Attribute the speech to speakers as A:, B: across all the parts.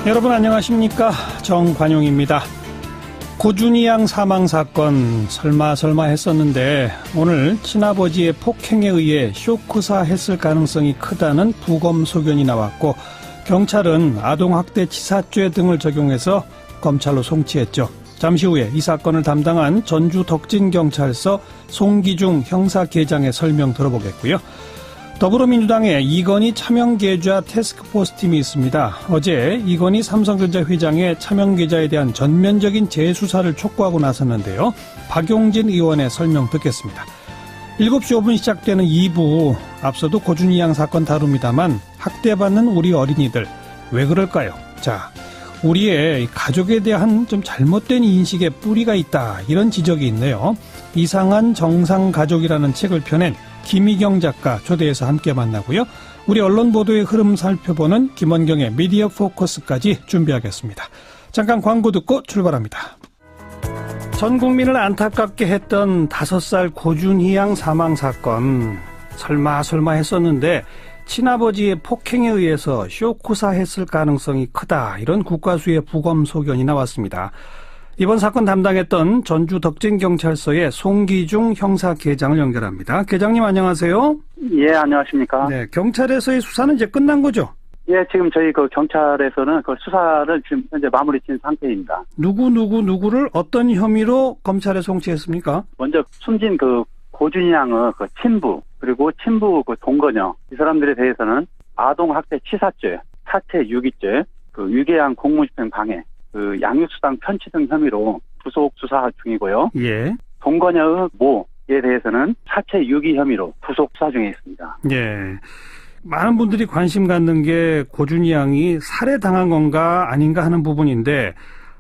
A: 여러분 안녕하십니까? 정관용입니다. 고준희 양 사망 사건 설마 했었는데 오늘 친아버지의 폭행에 의해 쇼크사했을 가능성이 크다는 부검 소견이 나왔고 경찰은 아동학대치사죄 등을 적용해서 검찰로 송치했죠. 잠시 후에 이 사건을 담당한 전주 덕진경찰서 송기중 형사계장의 설명 들어보겠고요. 더불어민주당의 이건희 차명계좌 태스크포스 팀이 있습니다. 어제 이건희 삼성전자 회장의 차명계좌에 대한 전면적인 재수사를 촉구하고 나섰는데요. 박용진 의원의 설명 듣겠습니다. 7시 5분 시작되는 2부, 앞서도 고준희 양 사건 다룹니다만 학대받는 우리 어린이들 왜 그럴까요? 자, 우리의 가족에 대한 좀 잘못된 인식에 뿌리가 있다, 이런 지적이 있네요. 이상한 정상가족이라는 책을 펴낸 김희경 작가 초대해서 함께 만나고요. 우리 언론 보도의 흐름 살펴보는 김원경의 미디어 포커스까지 준비하겠습니다. 잠깐 광고 듣고 출발합니다. 전 국민을 안타깝게 했던 5살 고준희 양 사망 사건 설마 했었는데 친아버지의 폭행에 의해서 쇼크사했을 가능성이 크다, 이런 국과수의 부검 소견이 나왔습니다. 이번 사건 담당했던 전주 덕진경찰서의 송기중 형사계장을 연결합니다. 계장님 안녕하세요.
B: 예, 안녕하십니까.
A: 네, 경찰에서의 수사는 이제 끝난 거죠?
B: 예, 지금 저희 경찰에서는 수사를 지금 현재 마무리 지은 상태입니다.
A: 누구를 어떤 혐의로 검찰에 송치했습니까?
B: 먼저 숨진 고준희 양의 친부, 그리고 친부 동거녀, 이 사람들에 대해서는 아동학대치사죄, 사체 유기죄, 유괴한 공무집행 방해, 양육수당 편취 등 혐의로 구속 수사 중이고요.
A: 예.
B: 동거녀의 모에 대해서는 사체 유기 혐의로 구속 수사 중에 있습니다.
A: 예. 많은 분들이 관심 갖는 게 고준희 양이 살해당한 건가 아닌가 하는 부분인데,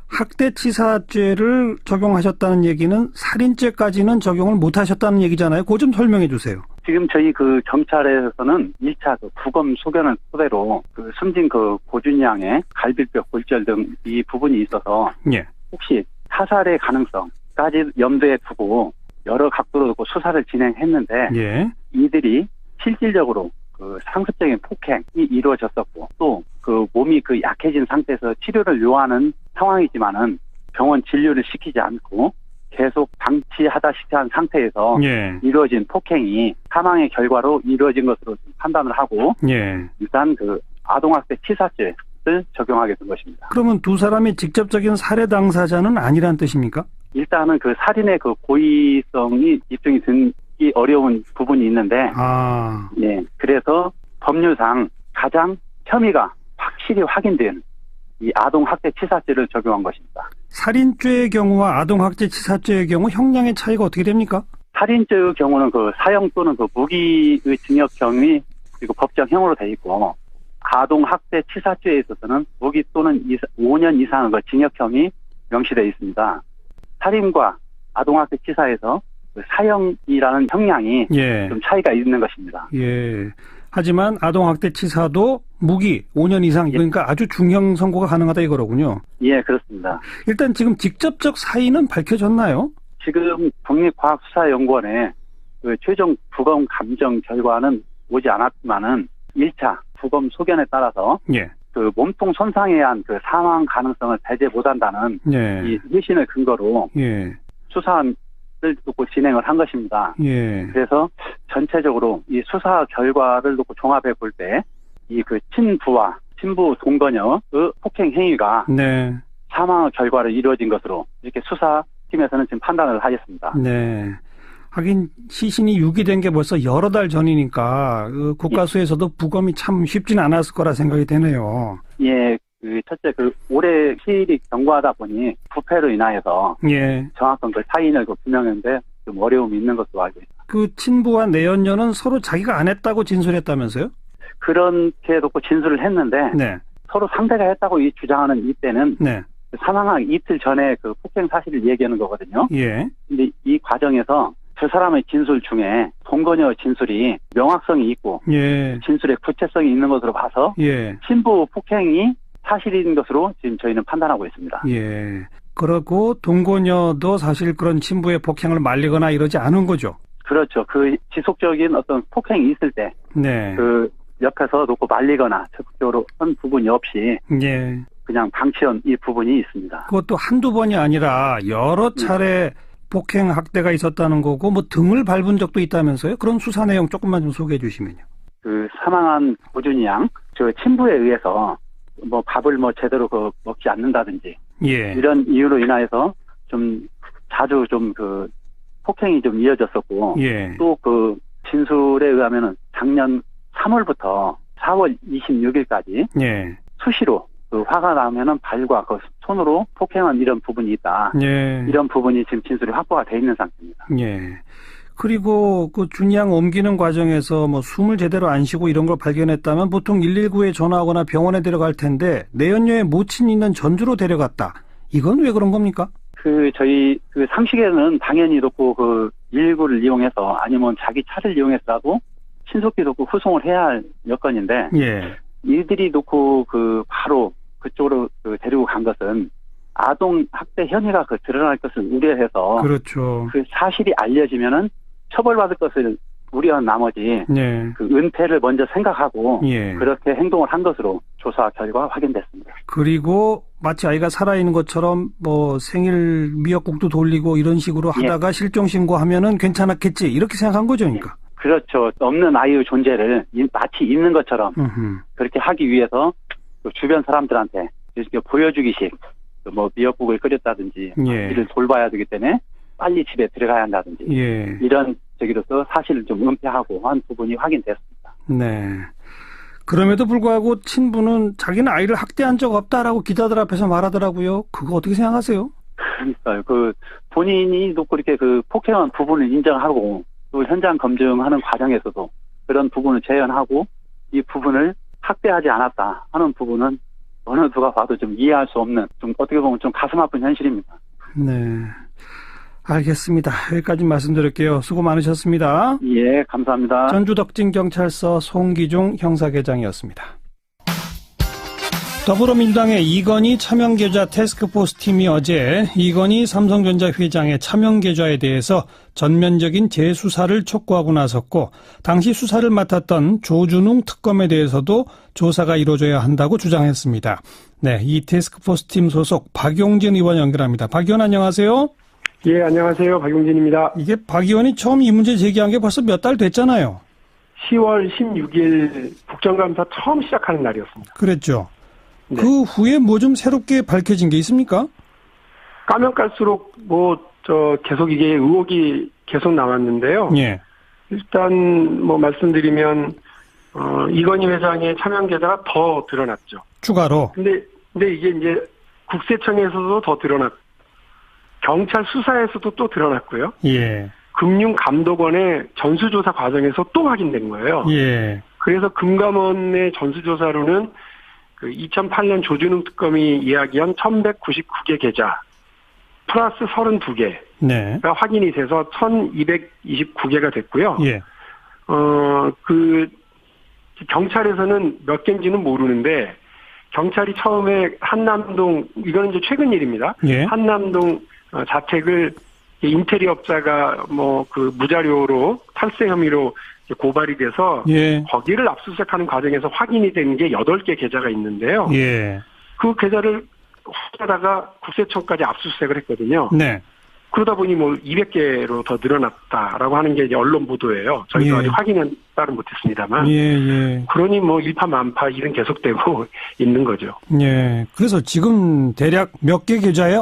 A: 학대치사죄를 적용하셨다는 얘기는 살인죄까지는 적용을 못하셨다는 얘기잖아요. 그거 좀 설명해 주세요.
B: 지금 저희 경찰에서는 1차 부검 소견을 토대로 숨진 고준희 양의 갈비뼈 골절 등 이 부분이 있어서
A: 예.
B: 혹시 타살의 가능성까지 염두에 두고 여러 각도로 두고 수사를 진행했는데,
A: 예.
B: 이들이 실질적으로 상습적인 폭행이 이루어졌었고, 또 몸이 약해진 상태에서 치료를 요하는 상황이지만은 병원 진료를 시키지 않고 계속 방치하다시피 한 상태에서
A: 예.
B: 이루어진 폭행이 사망의 결과로 이루어진 것으로 판단을 하고,
A: 예.
B: 일단 아동학대치사죄를 적용하게 된 것입니다.
A: 그러면 두 사람이 직접적인 살해 당사자는 아니란 뜻입니까?
B: 일단은 살인의 고의성이 입증이 되기 어려운 부분이 있는데, 예, 그래서 법률상 가장 혐의가 확실히 확인된 이 아동학대치사죄를 적용한 것입니다.
A: 살인죄의 경우와 아동학대치사죄의 경우 형량의 차이가 어떻게 됩니까?
B: 살인죄의 경우는 사형 또는 무기의 징역형이 그리고 법정형으로 되어 있고, 아동학대치사죄에 있어서는 무기 또는 5년 이상의 징역형이 명시되어 있습니다. 살인과 아동학대치사에서 사형이라는 형량이
A: 예.
B: 좀 차이가 있는 것입니다.
A: 예. 하지만 아동학대치사도 무기 5년 이상, 그러니까 아주 중형 선고가 가능하다 이거로군요.
B: 예, 그렇습니다.
A: 일단 지금 직접적 사인은 밝혀졌나요?
B: 지금 국립과학수사연구원의 최종 부검 감정 결과는 오지 않았지만은 1차 부검 소견에 따라서
A: 예.
B: 몸통 손상에 의한 사망 가능성을 배제 못한다는
A: 예.
B: 이 회신을 근거로
A: 예.
B: 수사를 두고 진행을 한 것입니다.
A: 예.
B: 그래서 전체적으로 이 수사 결과를 놓고 종합해 볼 때 이 친부와 친부 동거녀의 폭행 행위가
A: 네.
B: 사망의 결과로 이루어진 것으로 이렇게 수사팀에서는 지금 판단을 하겠습니다.
A: 네. 하긴 시신이 유기된 게 벌써 여러 달 전이니까 국가수에서도 부검이 참 쉽진 않았을 거라 생각이 되네요.
B: 예. 첫째, 올해 시일이 경과하다 보니 부패로 인하여서
A: 예.
B: 정확한 사인을 규명하는데 좀 어려움이 있는 것으로 알고 있습니다.
A: 친부와 내연녀는 서로 자기가 안 했다고 진술했다면서요?
B: 그렇게 놓고 진술을 했는데,
A: 네.
B: 서로 상대가 했다고 주장하는 이때는
A: 네.
B: 사망한 이틀 전에 폭행 사실을 얘기하는 거거든요.
A: 예.
B: 근데 이 과정에서 저 사람의 진술 중에 동거녀 진술이 명확성이 있고,
A: 예.
B: 진술의 구체성이 있는 것으로 봐서
A: 예.
B: 친부 폭행이 사실인 것으로 지금 저희는 판단하고 있습니다.
A: 예. 그러고 동거녀도 사실 그런 친부의 폭행을 말리거나 이러지 않은 거죠.
B: 그렇죠. 지속적인 어떤 폭행이 있을 때,
A: 네.
B: 옆에서 놓고 말리거나 적극적으로 한 부분이 없이,
A: 예.
B: 그냥 방치한 이 부분이 있습니다.
A: 그것도 한두 번이 아니라 여러 차례 폭행 학대가 있었다는 거고 뭐 등을 밟은 적도 있다면서요? 그런 수사 내용 조금만 좀 소개해 주시면요.
B: 그 사망한 고준희 양, 저 친부에 의해서 뭐 밥을 뭐 제대로 먹지 않는다든지
A: 예.
B: 이런 이유로 인하여서 좀 자주 좀 그 폭행이 좀 이어졌었고
A: 예.
B: 또 그 진술에 의하면은 작년 3월부터 4월 26일까지
A: 예.
B: 수시로 그 화가 나면은 발과 그 손으로 폭행한 이런 부분이 있다.
A: 예.
B: 이런 부분이 지금 진술이 확보가 돼 있는 상태입니다.
A: 예. 그리고 그 준양 옮기는 과정에서 뭐 숨을 제대로 안 쉬고 이런 걸 발견했다면 보통 119에 전화하거나 병원에 데려갈 텐데 내연녀의 모친이 있는 전주로 데려갔다. 이건 왜 그런 겁니까?
B: 저희 그 상식에는 당연히 놓고 그 119를 이용해서 아니면 자기 차를 이용해서라도 신속히 놓고 후송을 해야 할 여건인데
A: 예.
B: 이들이 놓고 그 바로 그쪽으로 그 데리고 간 것은 아동 학대 혐의가 드러날 것을 우려해서
A: 그렇죠.
B: 그 사실이 알려지면은 처벌받을 것을 우려한 나머지
A: 예.
B: 그 은폐를 먼저 생각하고
A: 예.
B: 그렇게 행동을 한 것으로 조사 결과 확인됐습니다.
A: 그리고 마치 아이가 살아있는 것처럼 뭐 생일 미역국도 돌리고 이런 식으로 하다가 실종 신고하면은 괜찮았겠지 이렇게 생각한 거죠, 그러니까.
B: 그렇죠. 없는 아이의 존재를 마치 있는 것처럼 그렇게 하기 위해서 그 주변 사람들한테 이렇게 보여주기식 뭐 미역국을 끓였다든지
A: 예.
B: 이를 돌봐야 되기 때문에 빨리 집에 들어가야 한다든지
A: 예.
B: 이런 저기로서 사실을 좀 은폐하고 한 부분이 확인됐습니다.
A: 네. 그럼에도 불구하고 친부는 자기는 아이를 학대한 적 없다라고 기자들 앞에서 말하더라고요. 그거 어떻게 생각하세요?
B: 그러니까요. 그 본인이 또 그렇게 그 폭행한 부분을 인정하고 또 현장 검증하는 과정에서도 그런 부분을 재현하고 이 부분을 학대하지 않았다 하는 부분은 어느 누가 봐도 좀 이해할 수 없는 좀 어떻게 보면 좀 가슴 아픈 현실입니다.
A: 네. 알겠습니다. 여기까지 말씀드릴게요. 수고 많으셨습니다.
B: 예, 감사합니다.
A: 전주덕진경찰서 송기중 형사계장이었습니다. 더불어민주당의 이건희 차명계좌 태스크포스 팀이 어제 이건희 삼성전자 회장의 차명계좌에 대해서 전면적인 재수사를 촉구하고 나섰고 당시 수사를 맡았던 조준웅 특검에 대해서도 조사가 이루어져야 한다고 주장했습니다. 네, 이 태스크포스 팀 소속 박용진 의원 연결합니다. 박 의원 안녕하세요.
C: 예, 안녕하세요. 박용진입니다.
A: 이게 박 의원이 처음 이 문제 제기한 게 벌써 몇 달 됐잖아요.
C: 10월 16일 국정감사 처음 시작하는 날이었습니다.
A: 그랬죠.
C: 네.
A: 그 후에 뭐 좀 새롭게 밝혀진 게 있습니까?
C: 까면 깔수록 계속 이게 의혹이 계속 나왔는데요.
A: 예.
C: 일단 말씀드리면 이건희 회장의 차명계좌가 더 드러났죠.
A: 추가로.
C: 근데 이게 이제 국세청에서도 더 드러났고 경찰 수사에서도 또 드러났고요.
A: 예.
C: 금융감독원의 전수조사 과정에서 또 확인된 거예요.
A: 예.
C: 그래서 금감원의 전수조사로는 그 2008년 조준웅 특검이 이야기한 1199개 계좌 플러스 32개가
A: 네.
C: 확인이 돼서 1229개가 됐고요.
A: 예.
C: 그 경찰에서는 몇 개인지는 모르는데 경찰이 처음에 한남동 이거는 이제 최근 일입니다.
A: 예.
C: 한남동 자택을 인테리어업자가 그 무자료로 탈세 혐의로 고발이 돼서
A: 예.
C: 거기를 압수수색하는 과정에서 확인이 된 게 8개 계좌가 있는데요.
A: 예.
C: 그 계좌를 확인하다가 국세청까지 압수수색을 했거든요.
A: 네.
C: 그러다 보니 200개로 더 늘어났다라고 하는 게 이제 언론 보도예요. 저희도
A: 예.
C: 아직 확인은 따로 못했습니다만.
A: 예.
C: 그러니 일파만파 일은 계속되고 있는 거죠.
A: 예. 그래서 지금 대략 몇 개 계좌에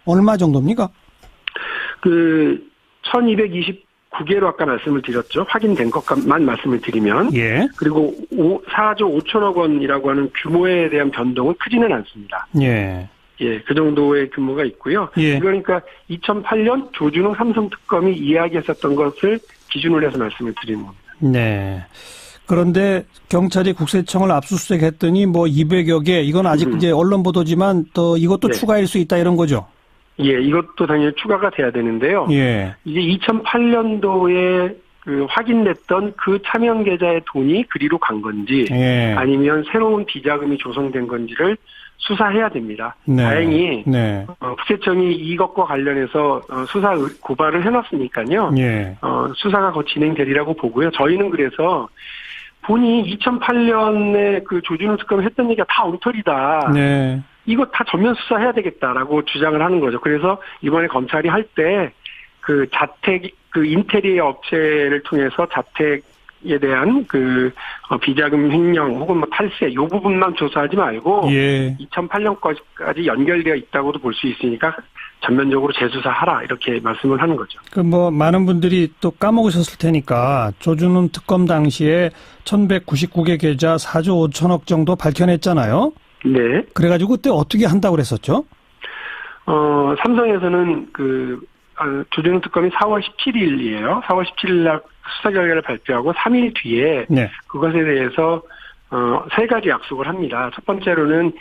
A: 얼마 정도입니까?
C: 1229개로 아까 말씀을 드렸죠. 확인된 것만 말씀을 드리면.
A: 예.
C: 그리고 4조 5천억 원이라고 하는 규모에 대한 변동은 크지는 않습니다.
A: 예.
C: 예, 그 정도의 규모가 있고요.
A: 예.
C: 그러니까 2008년 조준웅 삼성특검이 이야기했었던 것을 기준으로 해서 말씀을 드리는 겁니다.
A: 네. 그런데 경찰이 국세청을 압수수색했더니 200여 개, 이건 아직 이제 언론 보도지만 또 이것도
C: 네.
A: 추가일 수 있다 이런 거죠?
C: 예, 이것도 당연히 추가가 돼야 되는데요.
A: 예.
C: 이제 2008년도에 확인됐던 그 차명 계좌의 돈이 그리로 간 건지
A: 예.
C: 아니면 새로운 비자금이 조성된 건지를 수사해야 됩니다.
A: 네.
C: 다행히
A: 네.
C: 국세청이 이것과 관련해서 수사 고발을 해놨으니까요.
A: 예.
C: 수사가 곧 진행되리라고 보고요. 저희는 그래서 본인이 2008년에 그 조준웅 특검을 했던 얘기가 다 엉터리다.
A: 네.
C: 이거 다 전면 수사해야 되겠다라고 주장을 하는 거죠. 그래서 이번에 검찰이 할 때 그 자택, 그 인테리어 업체를 통해서 자택에 대한 그 비자금 횡령 혹은 뭐 탈세 요 부분만 조사하지 말고
A: 예.
C: 2008년까지 연결되어 있다고도 볼 수 있으니까 전면적으로 재수사하라 이렇게 말씀을 하는 거죠.
A: 그 뭐 많은 분들이 또 까먹으셨을 테니까 조준훈 특검 당시에 1199개 계좌 4조 5천억 정도 밝혀냈잖아요.
C: 네.
A: 그래가지고 그때 어떻게 한다고 그랬었죠?
C: 삼성에서는 조준훈 특검이 4월 17일이에요. 4월 17일 날 수사 결과를 발표하고 3일 뒤에
A: 네.
C: 그것에 대해서 세 가지 약속을 합니다. 첫 번째로는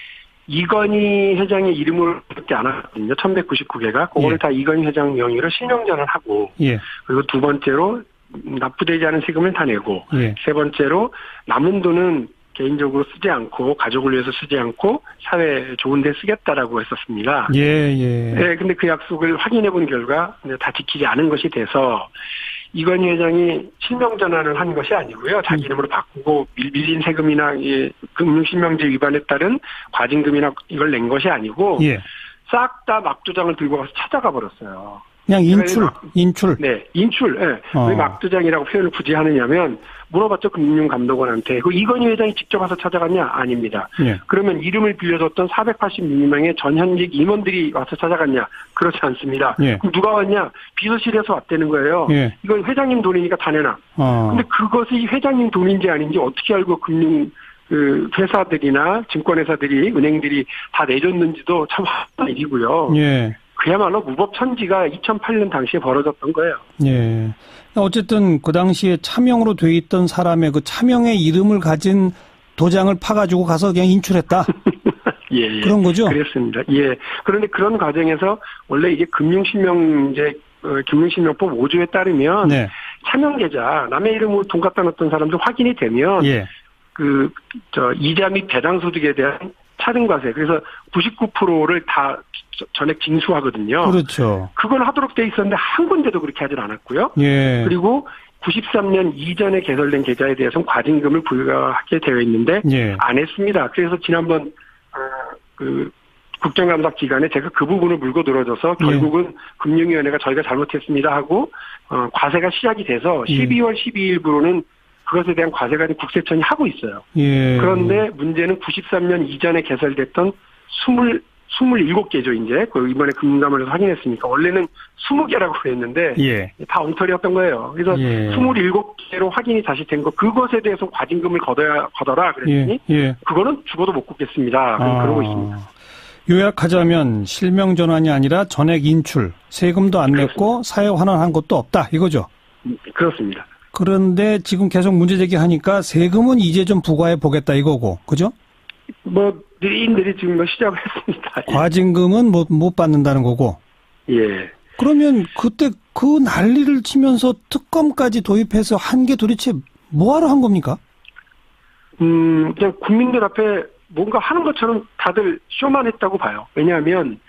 C: 이건희 회장의 이름을 그렇게 안 하거든요. 1199개가. 그거를
A: 예.
C: 다 이건희 회장 명의로 실명전환 하고
A: 예.
C: 그리고 두 번째로 납부되지 않은 세금을 다 내고
A: 예.
C: 세 번째로 남은 돈은 개인적으로 쓰지 않고 가족을 위해서 쓰지 않고 사회에 좋은 데 쓰겠다라고 했었습니다.
A: 예, 예.
C: 네, 근데 그 약속을 확인해 본 결과 다 지키지 않은 것이 돼서 이건희 회장이 실명 전환을 한 것이 아니고요. 자기 이름으로 바꾸고 밀린 세금이나 금융실명제 위반에 따른 과징금이나 이걸 낸 것이 아니고
A: 예.
C: 싹 다 막두장을 들고 가서 찾아가 버렸어요.
A: 그냥 인출.
C: 네, 인출. 네. 왜 막두장이라고 표현을 굳이 하느냐면 물어봤죠. 금융감독원한테. 그 이건희 회장이 직접 와서 찾아갔냐? 아닙니다.
A: 예.
C: 그러면 이름을 빌려줬던 486명의 전현직 임원들이 와서 찾아갔냐? 그렇지 않습니다.
A: 예.
C: 그럼 누가 왔냐? 비서실에서 왔다는 거예요.
A: 예.
C: 이건 회장님 돈이니까 다 내놔. 근데 그것이 회장님 돈인지 아닌지 어떻게 알고 회사들이나 증권회사들이, 은행들이 다 내줬는지도 참 화난 일이고요.
A: 예.
C: 그야말로 무법천지가 2008년 당시에 벌어졌던 거예요.
A: 예. 어쨌든 그 당시에 차명으로 돼 있던 사람의 그 차명의 이름을 가진 도장을 파가지고 가서 그냥 인출했다.
C: 예.
A: 그런 거죠?
C: 그렇습니다. 예. 그런데 그런 과정에서 원래 이게 금융실명법 5조에 따르면
A: 네.
C: 차명 계좌, 남의 이름으로 돈 갖다 놨던 사람도 확인이 되면
A: 예.
C: 이자 및 배당 소득에 대한 차등과세. 그래서 99%를 다 전액 징수하거든요.
A: 그렇죠.
C: 그걸 하도록 돼 있었는데 한 군데도 그렇게 하진 않았고요.
A: 예.
C: 그리고 93년 이전에 개설된 계좌에 대해서는 과징금을 부과하게 되어 있는데
A: 예.
C: 안 했습니다. 그래서 지난번 국정감사 기간에 제가 그 부분을 물고 늘어져서 결국은 금융위원회가 저희가 잘못했습니다 하고 과세가 시작이 돼서 12월 12일부로는 그것에 대한 과세가 국세청이 하고 있어요.
A: 예.
C: 그런데 문제는 93년 이전에 개설됐던 27개죠, 이제. 이번에 금감원에서 확인했으니까. 원래는 20개라고 했는데,
A: 예.
C: 다 엉터리였던 거예요. 그래서 27개로 확인이 다시 된 거, 그것에 대해서 과징금을 걷어라 그랬더니, 그거는 죽어도 못 걷겠습니다. 그러고 있습니다.
A: 요약하자면, 실명 전환이 아니라 전액 인출, 세금도 안 냈고, 사회 환원한 것도 없다, 이거죠?
C: 그렇습니다.
A: 그런데 지금 계속 문제 제기하니까 세금은 이제 좀 부과해 보겠다 이거고, 그죠?
C: 느릿느릿 지금 시작을 했습니다.
A: 과징금은 못 받는다는 거고.
C: 예.
A: 그러면 그때 그 난리를 치면서 특검까지 도입해서 한 게 도대체 뭐하러 한 겁니까?
C: 그냥 국민들 앞에 뭔가 하는 것처럼 다들 쇼만 했다고 봐요. 왜냐하면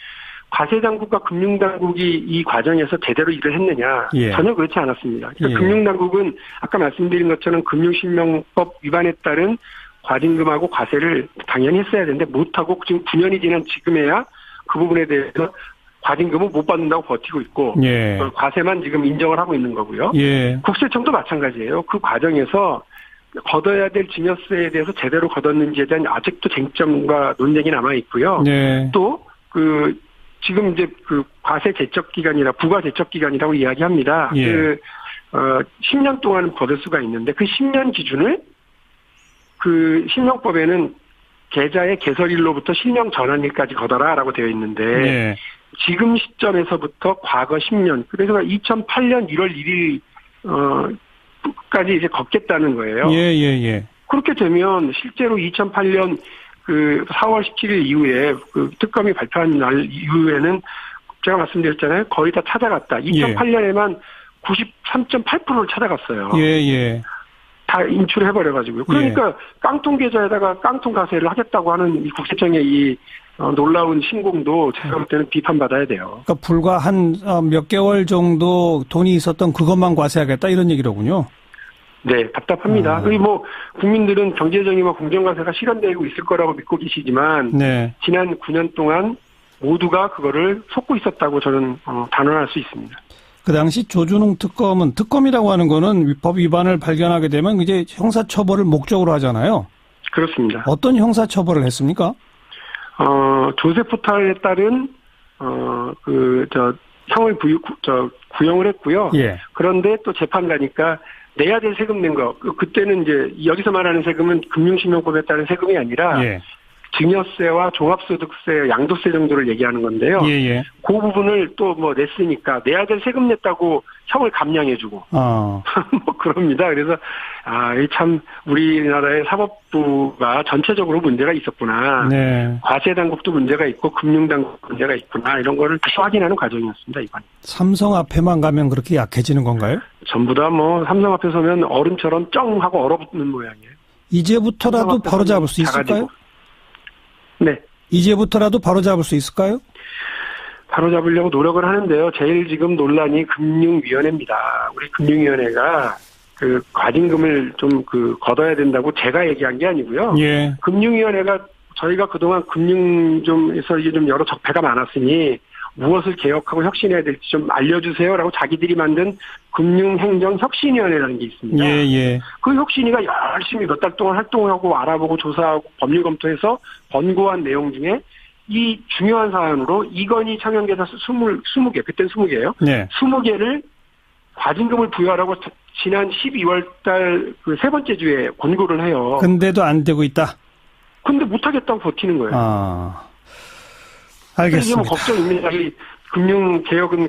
C: 과세당국과 금융당국이 이 과정에서 제대로 일을 했느냐.
A: 예.
C: 전혀 그렇지 않았습니다. 그러니까
A: 예.
C: 금융당국은 아까 말씀드린 것처럼 금융실명법 위반에 따른 과징금하고 과세를 당연히 했어야 되는데 못하고 지금 9년이 지난 지금에야 그 부분에 대해서 과징금은 못 받는다고 버티고 있고
A: 예.
C: 과세만 지금 인정을 하고 있는 거고요.
A: 예.
C: 국세청도 마찬가지예요. 그 과정에서 걷어야 될 증여세에 대해서 제대로 걷었는지에 대한 아직도 쟁점과 논쟁이 남아 있고요.
A: 예.
C: 또 지금 이제 과세 제척 기간이나 부과 제척 기간이라고 이야기합니다.
A: 예.
C: 10년 동안 받을 수가 있는데 그 10년 기준을 실명법에는 계좌의 개설일로부터 실명 전환일까지 걷어라라고 되어 있는데
A: 예.
C: 지금 시점에서부터 과거 10년 그래서 2008년 1월 1일까지 이제 걷겠다는 거예요.
A: 예.
C: 그렇게 되면 실제로 2008년 4월 17일 이후에 특검이 발표한 날 이후에는 제가 말씀드렸잖아요. 거의 다 찾아갔다. 2008년에만 93.8%를 찾아갔어요.
A: 예.
C: 다 인출해버려가지고요. 그러니까 깡통 계좌에다가 깡통 과세를 하겠다고 하는 이 국세청의 이 놀라운 신공도 제가 볼 때는 비판받아야 돼요.
A: 그러니까 불과 한 몇 개월 정도 돈이 있었던 그것만 과세하겠다 이런 얘기로군요.
C: 네, 답답합니다. 그리고 뭐 국민들은 경제정의와 공정과세가 실현되고 있을 거라고 믿고 계시지만
A: 네.
C: 지난 9년 동안 모두가 그거를 속고 있었다고 저는 단언할 수 있습니다.
A: 그 당시 조준웅 특검은 특검이라고 하는 거는 법 위반을 발견하게 되면 이제 형사처벌을 목적으로 하잖아요.
C: 그렇습니다.
A: 어떤 형사처벌을 했습니까?
C: 조세 포탈에 따른 형을 구형을 했고요.
A: 예.
C: 그런데 또 재판 가니까 내야 될 세금 낸 거, 그때는 이제 여기서 말하는 세금은 금융실명법에 따른 세금이 아니라
A: 예.
C: 증여세와 종합소득세, 양도세 정도를 얘기하는 건데요.
A: 예.
C: 그 부분을 또 뭐 냈으니까 내야 될 세금 냈다고 형을 감량해주고 뭐 그럽니다. 그래서 이 참 우리나라의 사법부가 전체적으로 문제가 있었구나.
A: 네.
C: 과세 당국도 문제가 있고 금융 당국 문제가 있구나. 이런 거를 다시 확인하는 과정이었습니다. 이번.
A: 삼성 앞에만 가면 그렇게 약해지는 건가요?
C: 전부 다 뭐 삼성 앞에 서면 얼음처럼 쩡 하고 얼어붙는 모양이에요.
A: 이제부터라도 바로 잡을 수 있을까요?
C: 작아지고. 네.
A: 이제부터라도 바로 잡을 수 있을까요?
C: 바로 잡으려고 노력을 하는데요. 제일 지금 논란이 금융위원회입니다. 우리 금융위원회가 그 과징금을 좀 걷어야 된다고 제가 얘기한 게 아니고요.
A: 예.
C: 금융위원회가 저희가 그동안 금융에서 이게 좀 여러 적폐가 많았으니 무엇을 개혁하고 혁신해야 될지 좀 알려주세요라고 자기들이 만든 금융행정혁신위원회라는 게 있습니다.
A: 예.
C: 그 혁신위가 열심히 몇 달 동안 활동하고 알아보고 조사하고 법률 검토해서 권고한 내용 중에 이 중요한 사안으로 이건희 청년계사 20개, 그때는 20개예요.
A: 네.
C: 20개를 과징금을 부여하라고 지난 12월 달 그 세 번째 주에 권고를 해요.
A: 근데도 안 되고 있다.
C: 근데 못하겠다고 버티는 거예요.
A: 알겠습니다.
C: 이게 뭐 걱정입니다. 이 금융개혁은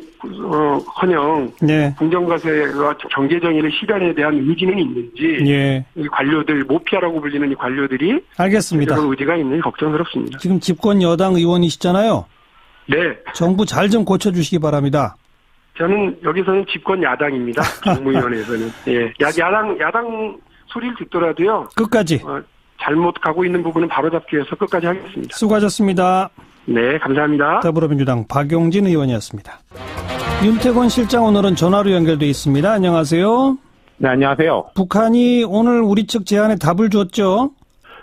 C: 커녕
A: 네.
C: 공정과세와 경제정의를 실현에 대한 의지는 있는지
A: 예.
C: 이 관료들, 모피아라고 불리는 이 관료들이
A: 알겠습니다.
C: 그런 의지가 있는지 걱정스럽습니다.
A: 지금 집권 여당 의원이시잖아요.
C: 네.
A: 정부 잘 좀 고쳐주시기 바랍니다.
C: 저는 여기서는 집권 야당입니다. 정무위원회에서는. 예. 야당 소리를 듣더라도요.
A: 끝까지.
C: 잘못 가고 있는 부분은 바로잡기 위해서 끝까지 하겠습니다.
A: 수고하셨습니다.
C: 네, 감사합니다.
A: 더불어민주당 박용진 의원이었습니다. 윤태권 실장 오늘은 전화로 연결돼 있습니다. 안녕하세요.
D: 네, 안녕하세요.
A: 북한이 오늘 우리 측 제안에 답을 줬죠?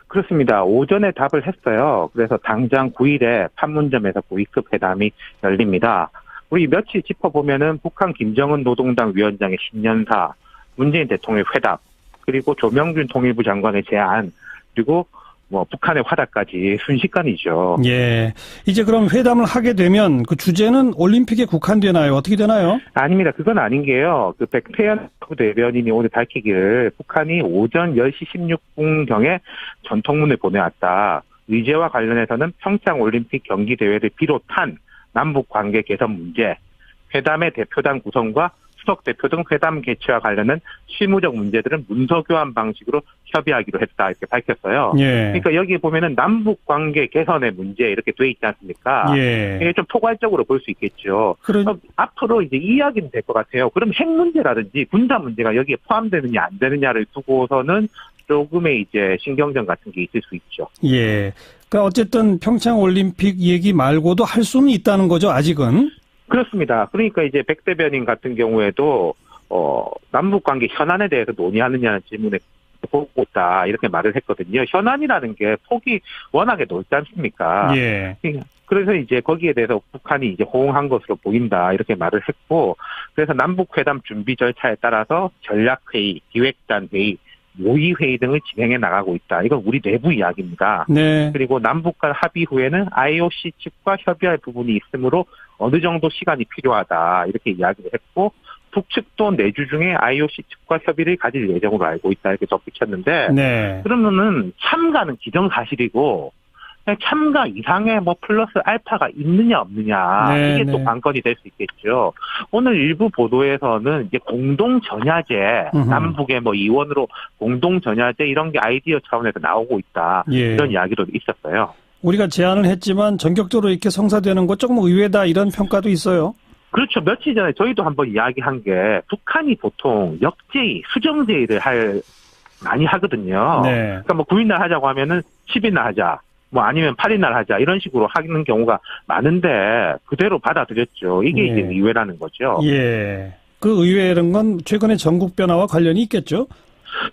D: 그렇습니다. 오전에 답을 했어요. 그래서 당장 9일에 판문점에서 고위급 회담이 열립니다. 우리 며칠 짚어보면은 북한 김정은 노동당 위원장의 신년사, 문재인 대통령 회담, 그리고 조명준 통일부 장관의 제안, 그리고 뭐 북한의 화답까지 순식간이죠.
A: 예. 이제 그럼 회담을 하게 되면 그 주제는 올림픽에 국한되나요? 어떻게 되나요?
D: 아닙니다. 그건 아닌 게요. 그 백태현 대변인이 오늘 밝히기를 북한이 오전 10시 16분경에 전통문을 보내왔다. 의제와 관련해서는 평창 올림픽 경기 대회를 비롯한 남북 관계 개선 문제, 회담의 대표단 구성과 수석 대표 등 회담 개최와 관련된 실무적 문제들은 문서 교환 방식으로 협의하기로 했다 이렇게 밝혔어요.
A: 예.
D: 그러니까 여기 보면은 남북 관계 개선의 문제 이렇게 돼 있지 않습니까?
A: 예.
D: 이게 좀 포괄적으로 볼 수 있겠죠. 앞으로 이제 이야기는 될 것 같아요. 그럼 핵 문제라든지 군사 문제가 여기에 포함되느냐 안 되느냐를 두고서는 조금의 이제 신경전 같은 게 있을 수 있죠.
A: 예. 그러니까 어쨌든 평창 올림픽 얘기 말고도 할 수는 있다는 거죠, 아직은.
D: 그렇습니다. 그러니까 이제 백 대변인 같은 경우에도 남북 관계 현안에 대해서 논의하느냐는 질문에 보고 있다 이렇게 말을 했거든요. 현안이라는 게 폭이 워낙에 넓지 않습니까?
A: 예.
D: 그래서 이제 거기에 대해서 북한이 이제 호응한 것으로 보인다 이렇게 말을 했고, 그래서 남북 회담 준비 절차에 따라서 전략회의, 기획단 회의, 모의회의 등을 진행해 나가고 있다. 이건 우리 내부 이야기입니다.
A: 네.
D: 그리고 남북 간 합의 후에는 IOC 측과 협의할 부분이 있으므로 어느 정도 시간이 필요하다. 이렇게 이야기를 했고, 북측도 내주 중에 IOC 측과 협의를 가질 예정으로 알고 있다. 이렇게 덧붙였는데,
A: 네.
D: 그러면은 참가는 기정사실이고, 참가 이상의 뭐 플러스 알파가 있느냐 없느냐
A: 네,
D: 이게
A: 네.
D: 또 관건이 될 수 있겠죠. 오늘 일부 보도에서는 이제 공동 전야제 남북의 뭐 이원으로 공동 전야제 이런 게 아이디어 차원에서 나오고 있다.
A: 예.
D: 이런 이야기도 있었어요.
A: 우리가 제안을 했지만 전격적으로 이렇게 성사되는 거 조금 의외다 이런 평가도 있어요.
D: 그렇죠. 며칠 전에 저희도 한번 이야기한 게 북한이 보통 역제의, 수정제의를 많이 하거든요.
A: 네.
D: 그러니까 뭐 9일날 하자고 하면은 10일날 하자. 뭐 아니면 8일날 하자 이런 식으로 하는 경우가 많은데 그대로 받아들였죠. 이게
A: 예.
D: 이제 의외라는 거죠.
A: 예. 그 의외라는 건 최근의 전국 변화와 관련이 있겠죠?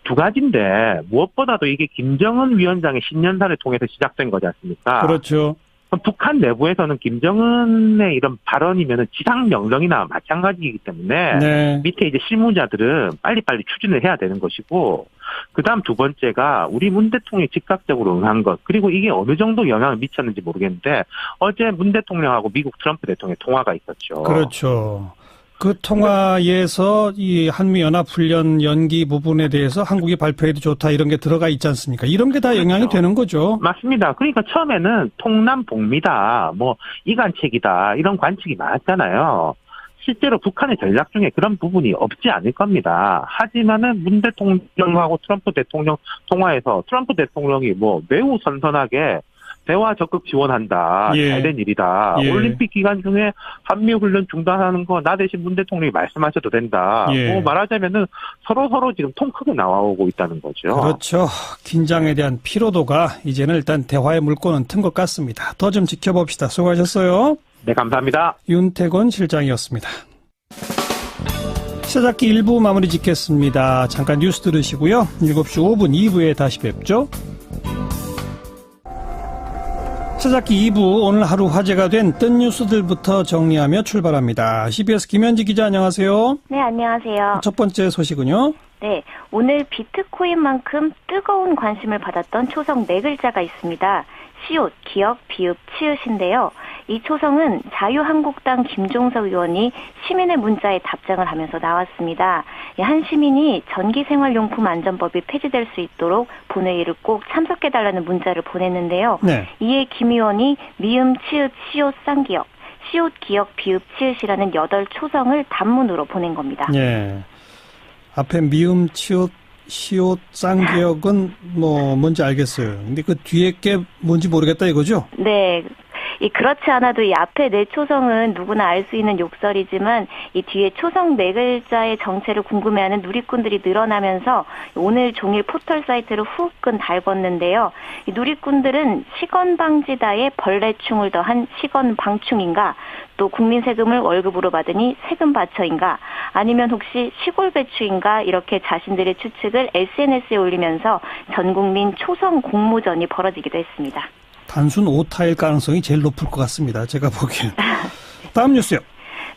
D: 두 가지인데 무엇보다도 이게 김정은 위원장의 신년사를 통해서 시작된 거지 않습니까?
A: 그렇죠.
D: 그럼 북한 내부에서는 김정은의 이런 발언이면은 지상 명령이나 마찬가지이기 때문에
A: 네.
D: 밑에 이제 실무자들은 빨리빨리 추진을 해야 되는 것이고, 그다음 두 번째가 우리 문 대통령이 즉각적으로 응한 것, 그리고 이게 어느 정도 영향을 미쳤는지 모르겠는데 어제 문 대통령하고 미국 트럼프 대통령의 통화가 있었죠.
A: 그렇죠. 그 통화에서 이 한미연합훈련 연기 부분에 대해서 한국이 발표해도 좋다 이런 게 들어가 있지 않습니까? 이런 게 다 영향이
D: 그렇죠.
A: 되는 거죠.
D: 맞습니다. 그러니까 처음에는 통남복미다, 뭐 이간책이다 이런 관측이 많았잖아요. 실제로 북한의 전략 중에 그런 부분이 없지 않을 겁니다. 하지만은 문 대통령하고 트럼프 대통령 통화에서 트럼프 대통령이 뭐 매우 선선하게 대화 적극 지원한다.
A: 예.
D: 잘된 일이다.
A: 예.
D: 올림픽 기간 중에 한미훈련 중단하는 거 나 대신 문 대통령이 말씀하셔도 된다.
A: 예.
D: 뭐 말하자면은 서로 지금 통 크게 나와오고 있다는 거죠.
A: 그렇죠. 긴장에 대한 피로도가 이제는 일단 대화의 물꼬는 튼 것 같습니다. 더 좀 지켜봅시다. 수고하셨어요.
D: 네, 감사합니다.
A: 윤태곤 실장이었습니다. 시사잡기 1부 마무리 짓겠습니다. 잠깐 뉴스 들으시고요. 7시 5분 2부에 다시 뵙죠. 시사잡기 2부 오늘 하루 화제가 된 뜬 뉴스들부터 정리하며 출발합니다. CBS 김현지 기자 안녕하세요.
E: 네, 안녕하세요.
A: 첫 번째 소식은요.
E: 네, 오늘 비트코인만큼 뜨거운 관심을 받았던 초성 4글자가 있습니다. 시옷, 기역, 비읍, 치읓인데요. 이 초성은 자유한국당 김종석 의원이 시민의 문자에 답장을 하면서 나왔습니다. 한 시민이 전기생활용품안전법이 폐지될 수 있도록 본회의를 꼭 참석해달라는 문자를 보냈는데요.
A: 네.
E: 이에 김 의원이 미음, 치읓, 시옷, 쌍기역, 시옷, 기역, 비읍, 치읓이라는 8초성을 단문으로 보낸 겁니다.
A: 예. 앞에 미음, 치읓, 시옷, 쌍기역은 뭔지 알겠어요. 근데 그 뒤에 게 뭔지 모르겠다 이거죠?
E: 네. 그렇지 않아도 이 앞에 4초성은 누구나 알 수 있는 욕설이지만 이 뒤에 초성 4글자의 정체를 궁금해하는 누리꾼들이 늘어나면서 오늘 종일 포털 사이트를 후끈 달궜는데요. 이 누리꾼들은 시건방지다에 벌레충을 더한 시건방충인가, 또 국민 세금을 월급으로 받으니 세금 바쳐인가, 아니면 혹시 시골 배추인가, 이렇게 자신들의 추측을 SNS에 올리면서 전 국민 초성 공모전이 벌어지기도 했습니다.
A: 단순 오타일 가능성이 제일 높을 것 같습니다. 제가 보기엔. 다음 뉴스요.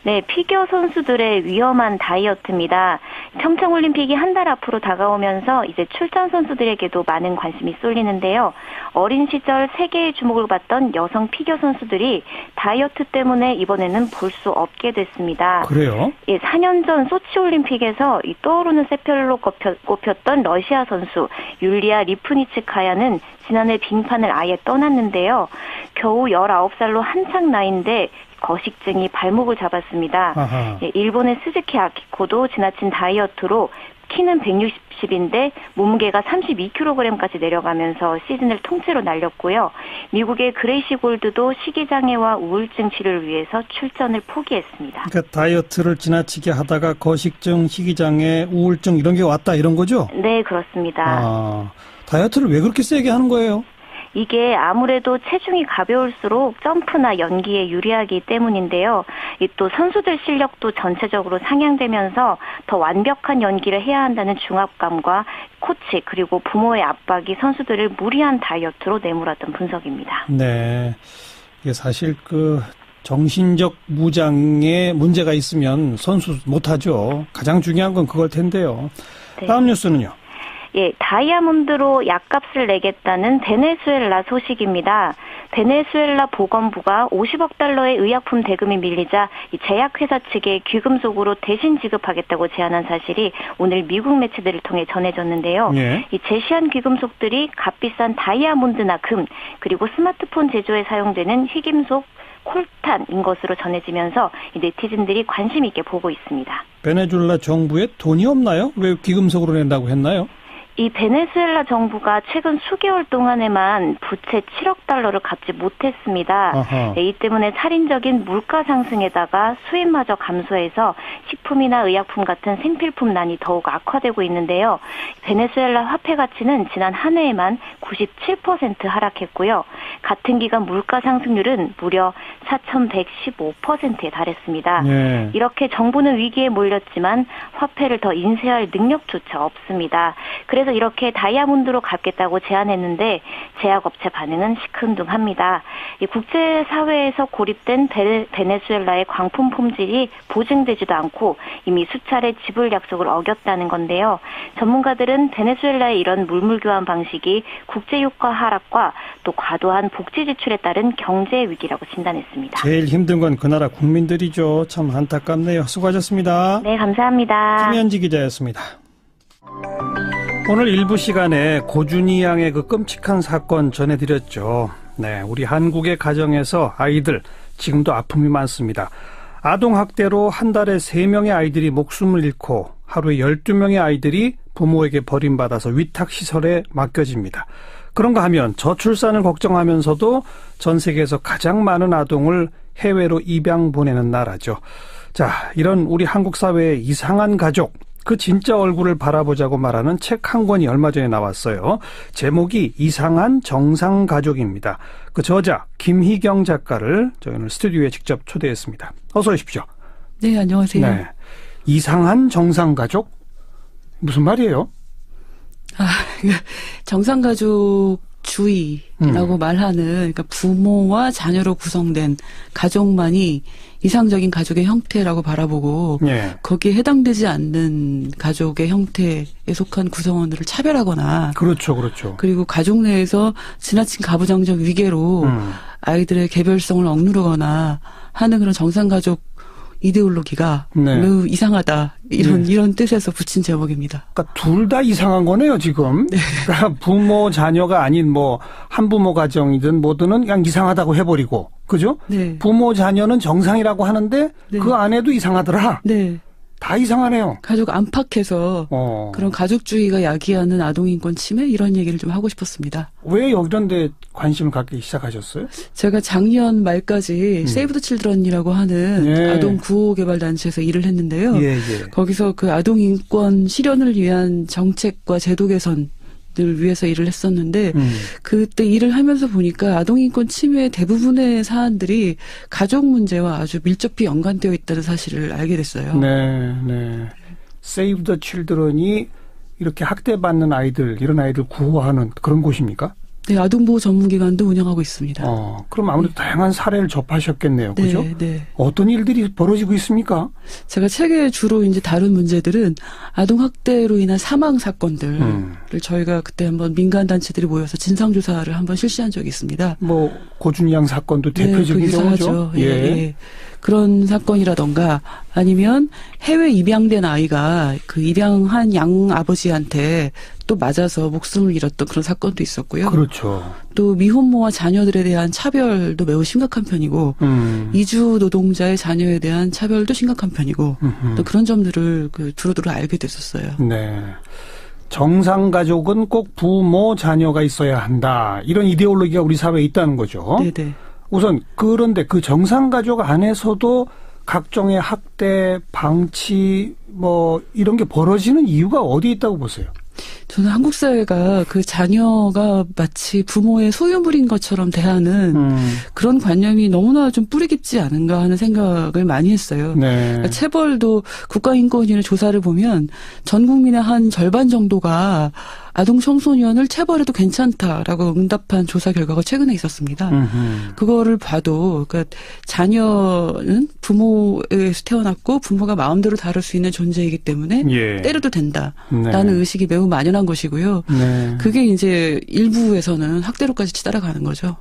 E: 네, 피겨 선수들의 위험한 다이어트입니다. 평창올림픽이 한 달 앞으로 다가오면서 이제 출전 선수들에게도 많은 관심이 쏠리는데요. 어린 시절 세계의 주목을 받던 여성 피겨 선수들이 다이어트 때문에 이번에는 볼 수 없게 됐습니다.
A: 그래요?
E: 예, 4년 전 소치올림픽에서 이 떠오르는 세편로 꼽혔던 러시아 선수 율리아 리프니츠카야는 지난해 빙판을 아예 떠났는데요. 겨우 19살로 한창 나이인데 거식증이 발목을 잡았습니다. 예, 일본의 스즈키 아키코도 지나친 다이어트로 키는 160인데 몸무게가 32kg까지 내려가면서 시즌을 통째로 날렸고요. 미국의 그레이시 골드도 식이장애와 우울증 치료를 위해서 출전을 포기했습니다.
A: 그러니까 다이어트를 지나치게 하다가 거식증, 식이장애, 우울증 이런 게 왔다 이런 거죠?
E: 네, 그렇습니다.
A: 다이어트를 왜 그렇게 세게 하는 거예요?
E: 이게 아무래도 체중이 가벼울수록 점프나 연기에 유리하기 때문인데요. 또 선수들 실력도 전체적으로 상향되면서 더 완벽한 연기를 해야 한다는 중압감과 코치 그리고 부모의 압박이 선수들을 무리한 다이어트로 내몰았던 분석입니다.
A: 네, 이게 사실 정신적 무장에 문제가 있으면 선수 못하죠. 가장 중요한 건 그걸 텐데요.
E: 네.
A: 다음 뉴스는요.
E: 예, 다이아몬드로 약값을 내겠다는 베네수엘라 소식입니다. 베네수엘라 보건부가 50억 달러의 의약품 대금이 밀리자 이 제약회사 측에 귀금속으로 대신 지급하겠다고 제안한 사실이 오늘 미국 매체들을 통해 전해졌는데요.
A: 예.
E: 이 제시한 귀금속들이 값비싼 다이아몬드나 금, 그리고 스마트폰 제조에 사용되는 휘김속 콜탄인 것으로 전해지면서 이 네티즌들이 관심 있게 보고 있습니다.
A: 베네수엘라 정부에 돈이 없나요? 왜 귀금속으로 낸다고 했나요?
E: 이 베네수엘라 정부가 최근 수개월 동안에만 부채 7억 달러를 갚지 못했습니다. 이 때문에 살인적인 물가 상승에다가 수입마저 감소해서 식품이나 의약품 같은 생필품난이 더욱 악화되고 있는데요. 베네수엘라 화폐 가치는 지난 한 해에만 97% 하락했고요. 같은 기간 물가 상승률은 무려 4,115%에 달했습니다.
A: 예.
E: 이렇게 정부는 위기에 몰렸지만 화폐를 더 인쇄할 능력조차 없습니다. 그래서 이렇게 다이아몬드로 갚겠다고 제안했는데 제약업체 반응은 시큰둥합니다. 이 국제사회에서 고립된 베네수엘라의 광품 품질이 보증되지도 않고 이미 수차례 지불 약속을 어겼다는 건데요. 전문가들은 베네수엘라의 이런 물물 교환 방식이 국제유가 하락과 또 과도한 복지 지출에 따른 경제 위기라고 진단했습니다.
A: 제일 힘든 건 그 나라 국민들이죠. 참 안타깝네요. 수고하셨습니다.
E: 네, 감사합니다.
A: 김현지 기자였습니다. 오늘 일부 시간에 고준희 양의 그 끔찍한 사건 전해드렸죠. 네, 우리 한국의 가정에서 아이들 지금도 아픔이 많습니다. 아동학대로 한 달에 3명의 아이들이 목숨을 잃고 하루에 12명의 아이들이 부모에게 버림받아서 위탁시설에 맡겨집니다. 그런가 하면 저출산을 걱정하면서도 전 세계에서 가장 많은 아동을 해외로 입양 보내는 나라죠. 자, 이런 우리 한국 사회의 이상한 가족, 그 진짜 얼굴을 바라보자고 말하는 책 한 권이 얼마 전에 나왔어요. 제목이 이상한 정상가족입니다. 그 저자 김희경 작가를 저희 오늘 스튜디오에 직접 초대했습니다. 어서 오십시오.
F: 네, 안녕하세요.
A: 네. 이상한 정상가족? 무슨 말이에요?
F: 정상가족주의라고 말하는, 그러니까 부모와 자녀로 구성된 가족만이 이상적인 가족의 형태라고 바라보고,
A: 예.
F: 거기에 해당되지 않는 가족의 형태에 속한 구성원들을 차별하거나,
A: 그렇죠, 그렇죠.
F: 그리고 가족 내에서 지나친 가부장적 위계로 아이들의 개별성을 억누르거나 하는 그런 정상가족 이데올로기가
A: 네.
F: 매우 이상하다. 이런 뜻에서 붙인 제목입니다.
A: 그러니까 둘 다 이상한 거네요, 지금.
F: 네.
A: 그러니까 부모, 자녀가 아닌 뭐 한부모 가정이든 뭐든은 그냥 이상하다고 해버리고, 그죠?
F: 네.
A: 부모, 자녀는 정상이라고 하는데
F: 네.
A: 그 안에도 이상하더라.
F: 네.
A: 다 이상하네요.
F: 가족 안팎에서 그런 가족주의가 야기하는 아동인권 침해 이런 얘기를 좀 하고 싶었습니다.
A: 왜 이런 데 관심을 갖기 시작하셨어요?
F: 제가 작년 말까지 세이브 더 칠드런이라고 하는
A: 예.
F: 아동 구호 개발 단체에서 일을 했는데요.
A: 예, 예.
F: 거기서 그 아동 인권 실현을 위한 정책과 제도 개선 을 위해서 일을 했었는데 그때 일을 하면서 보니까 아동인권 침해의 대부분의 사안들이 가족 문제와 아주 밀접히 연관되어 있다는 사실을 알게 됐어요.
A: 네, 네. Save the Children이 이렇게 학대받는 아이들, 이런 아이들 구호하는 그런 곳입니까?
F: 네, 아동보호 전문기관도 운영하고 있습니다.
A: 그럼 아무래도 다양한 사례를 접하셨겠네요. 그죠?
F: 네, 네.
A: 어떤 일들이 벌어지고 있습니까?
F: 제가 책에 주로 이제 다룬 문제들은 아동학대로 인한 사망 사건들을 저희가 그때 한번 민간단체들이 모여서 진상조사를 한번 실시한 적이 있습니다.
A: 뭐, 고준희 양 사건도 대표적인
F: 네,
A: 경우죠.
F: 예, 예. 그런 사건이라던가 아니면 해외 입양된 아이가 그 입양한 양 아버지한테 또 맞아서 목숨을 잃었던 그런 사건도 있었고요.
A: 그렇죠.
F: 또 미혼모와 자녀들에 대한 차별도 매우 심각한 편이고 이주 노동자의 자녀에 대한 차별도 심각한 편이고 또 그런 점들을 그 두루두루 알게 됐었어요.
A: 네. 정상가족은 꼭 부모, 자녀가 있어야 한다. 이런 이데올로기가 우리 사회에 있다는 거죠.
F: 네네.
A: 우선 그런데 그 정상가족 안에서도 각종의 학대, 방치 뭐 이런 게 벌어지는 이유가 어디 있다고 보세요?
F: 저는 한국 사회가 그 자녀가 마치 부모의 소유물인 것처럼 대하는 그런 관념이 너무나 좀 뿌리 깊지 않은가 하는 생각을 많이 했어요.
A: 네.
F: 그러니까 체벌도 국가인권위원회 조사를 보면 전 국민의 한 절반 정도가 아동 청소년을 체벌해도 괜찮다라고 응답한 조사 결과가 최근에 있었습니다. 그거를 봐도 그러니까 자녀는 부모에게서 태어났고 부모가 마음대로 다룰 수 있는 존재이기 때문에
A: 예.
F: 때려도 된다라는
A: 네.
F: 의식이 매우 만연한 것이고요.
A: 네.
F: 그게 이제 일부에서는 학대로까지 치달아가는 거죠.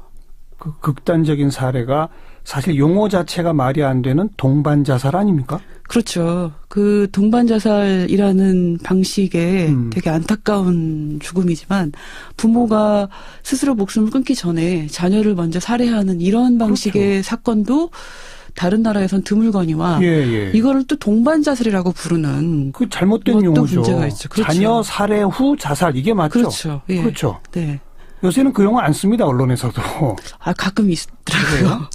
A: 그 극단적인 사례가 사실 용어 자체가 말이 안 되는 동반 자살 아닙니까?
F: 그렇죠. 그 동반 자살이라는 방식의 되게 안타까운 죽음이지만 부모가 스스로 목숨을 끊기 전에 자녀를 먼저 살해하는 이런 방식의
A: 그렇죠.
F: 사건도 다른 나라에선 드물거니와
A: 예.
F: 이거를 또 동반 자살이라고 부르는
A: 그 잘못된
F: 것도
A: 용어죠.
F: 문제가 있죠. 그렇죠.
A: 자녀 살해 후 자살 이게 맞죠?
F: 그렇죠. 예.
A: 그렇죠.
F: 네.
A: 요새는 그 용어 안 씁니다. 언론에서도.
F: 가끔 있더라고요.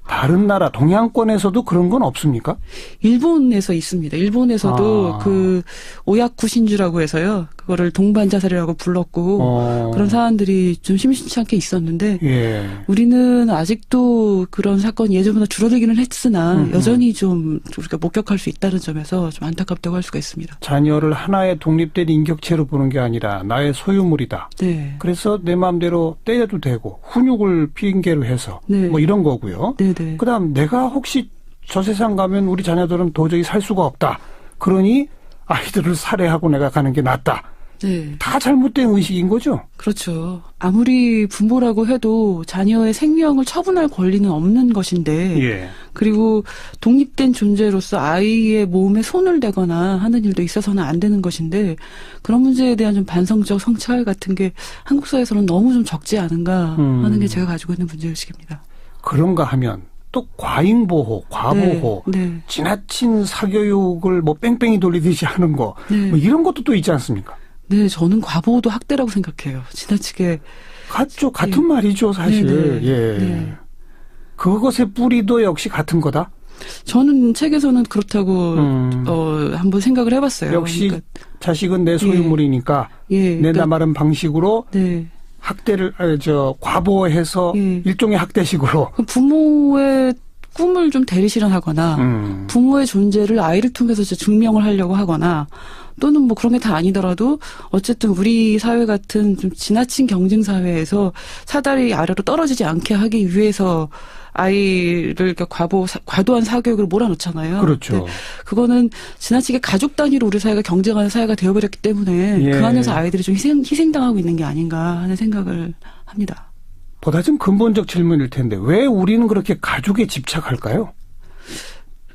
A: 다른 나라 동양권에서도 그런 건 없습니까?
F: 일본에서 있습니다. 일본에서도 그 오야쿠 신주라고 해서요. 그거를 동반 자살이라고 불렀고 그런 사안들이 좀 심심치 않게 있었는데
A: 예.
F: 우리는 아직도 그런 사건이 예전보다 줄어들기는 했으나 여전히 좀 우리가 목격할 수 있다는 점에서 좀 안타깝다고 할 수가 있습니다.
A: 자녀를 하나의 독립된 인격체로 보는 게 아니라 나의 소유물이다.
F: 네.
A: 그래서 내 마음대로 때려도 되고 훈육을 핑계로 해서
F: 네.
A: 뭐 이런 거고요.
F: 네네.
A: 그다음 내가 혹시 저 세상 가면 우리 자녀들은 도저히 살 수가 없다. 그러니 아이들을 살해하고 내가 가는 게 낫다.
F: 네.
A: 다 잘못된 의식인 거죠.
F: 그렇죠. 아무리 부모라고 해도 자녀의 생명을 처분할 권리는 없는 것인데
A: 예.
F: 그리고 독립된 존재로서 아이의 몸에 손을 대거나 하는 일도 있어서는 안 되는 것인데 그런 문제에 대한 좀 반성적 성찰 같은 게 한국 사회에서는 너무 좀 적지 않은가 하는 게 제가 가지고 있는 문제의식입니다.
A: 그런가 하면 또 과잉보호, 과보호,
F: 네.
A: 지나친 사교육을 뭐 뺑뺑이 돌리듯이 하는 거
F: 네.
A: 뭐 이런 것도 또 있지 않습니까?
F: 네, 저는 과보호도 학대라고 생각해요. 지나치게.
A: 같은 말이죠, 사실.
F: 네.
A: 예.
F: 네.
A: 그것의 뿌리도 역시 같은 거다?
F: 저는 책에서는 그렇다고 한번 생각을 해봤어요.
A: 역시
F: 그러니까,
A: 자식은 내 소유물이니까
F: 예,
A: 내 나마른 방식으로
F: 네.
A: 학대를 과보해서
F: 예.
A: 일종의 학대식으로
F: 부모의 꿈을 좀 대리실현하거나 부모의 존재를 아이를 통해서 이제 증명을 하려고 하거나 또는 뭐 그런 게 다 아니더라도 어쨌든 우리 사회 같은 좀 지나친 경쟁 사회에서 사다리 아래로 떨어지지 않게 하기 위해서 아이를 과도한 사교육을 몰아넣잖아요.
A: 그렇죠.
F: 그거는 지나치게 가족 단위로 우리 사회가 경쟁하는 사회가 되어버렸기 때문에
A: 예.
F: 그 안에서 아이들이 좀 희생당하고 있는 게 아닌가 하는 생각을 합니다.
A: 보다 좀 근본적 질문일 텐데 왜 우리는 그렇게 가족에 집착할까요?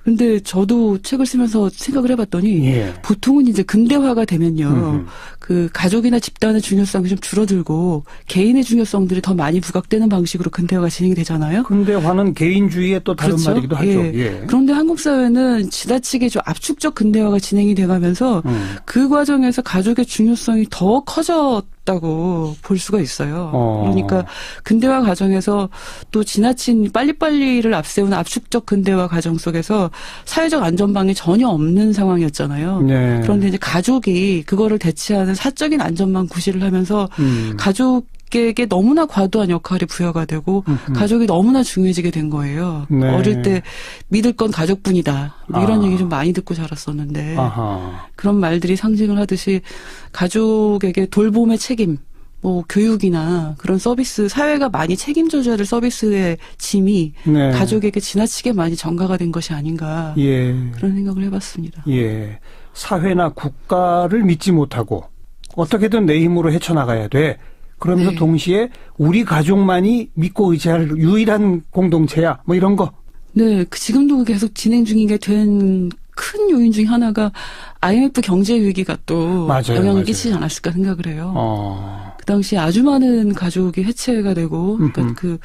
F: 근데 저도 책을 쓰면서 생각을 해봤더니
A: 예.
F: 보통은 이제 근대화가 되면요. 그 가족이나 집단의 중요성이 좀 줄어들고 개인의 중요성들이 더 많이 부각되는 방식으로 근대화가 진행이 되잖아요.
A: 근대화는 개인주의의 또 다른
F: 그렇죠?
A: 말이기도 하죠.
F: 예.
A: 예.
F: 그런데 한국 사회는 지나치게 좀 압축적 근대화가 진행이 돼가면서 그 과정에서 가족의 중요성이 더 커졌다고 볼 수가 있어요. 그러니까 근대화 과정에서 또 지나친 빨리빨리를 앞세우는 압축적 근대화 과정 속에서 사회적 안전망이 전혀 없는 상황이었잖아요.
A: 네.
F: 그런데 이제 가족이 그거를 대체하는 사적인 안전망 구실을 하면서 가족에게 너무나 과도한 역할이 부여가 되고 가족이 너무나 중요해지게 된 거예요.
A: 네.
F: 어릴 때 믿을 건 가족뿐이다. 뭐 이런 얘기 좀 많이 듣고 자랐었는데
A: 아하.
F: 그런 말들이 상징을 하듯이 가족에게 돌봄의 책임, 뭐 교육이나 그런 서비스, 사회가 많이 책임져줘야 될 서비스의 짐이
A: 네.
F: 가족에게 지나치게 많이 전가가 된 것이 아닌가
A: 예.
F: 그런 생각을 해봤습니다.
A: 예. 사회나 국가를 믿지 못하고 어떻게든 내 힘으로 헤쳐나가야 돼. 그러면서
F: 네.
A: 동시에 우리 가족만이 믿고 의지할 유일한 공동체야. 뭐 이런 거.
F: 네, 지금도 계속 진행 중이게 된 큰 요인 중에 하나가 IMF 경제 위기가 또
A: 맞아요,
F: 영향을
A: 맞아요.
F: 끼치지 않았을까 생각을 해요. 그 당시 아주 많은 가족이 해체가 되고, 그러니까 그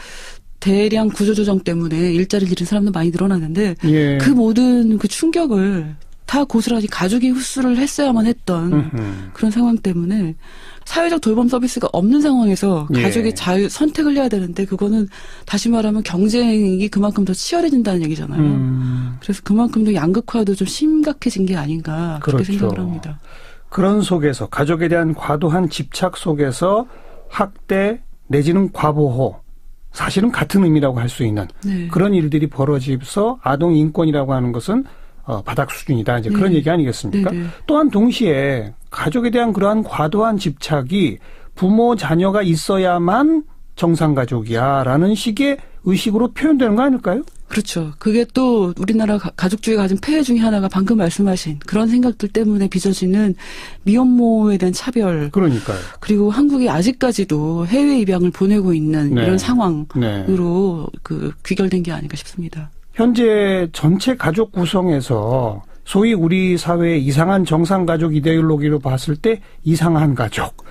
F: 대량 구조조정 때문에 일자리를 잃은 사람도 많이 늘어났는데,
A: 예.
F: 그 모든 그 충격을 다 고스란히 가족이 흡수를 했어야만 했던 그런 상황 때문에 사회적 돌봄 서비스가 없는 상황에서
A: 예.
F: 가족이 선택을 해야 되는데 그거는 다시 말하면 경쟁이 그만큼 더 치열해진다는 얘기잖아요. 그래서 그만큼 더 양극화도 좀 심각해진 게 아닌가 그렇게
A: 그렇죠.
F: 생각을 합니다.
A: 그런 속에서 가족에 대한 과도한 집착 속에서 학대 내지는 과보호 사실은 같은 의미라고 할 수 있는
F: 네.
A: 그런 일들이 벌어지면서 아동 인권이라고 하는 것은 바닥 수준이다. 이제 그런
F: 네.
A: 얘기 아니겠습니까?
F: 네네.
A: 또한 동시에 가족에 대한 그러한 과도한 집착이 부모 자녀가 있어야만 정상가족이야라는 식의 의식으로 표현되는 거 아닐까요?
F: 그렇죠. 그게 또 우리나라 가족주의가 가진 폐해 중에 하나가 방금 말씀하신 그런 생각들 때문에 빚어지는 미혼모에 대한 차별.
A: 그러니까요.
F: 그리고 한국이 아직까지도 해외 입양을 보내고 있는
A: 네.
F: 이런 상황으로
A: 네.
F: 그 귀결된 게 아닌가 싶습니다.
A: 현재 전체 가족 구성에서 소위 우리 사회의 이상한 정상가족 이데올로기로 봤을 때 이상한 가족.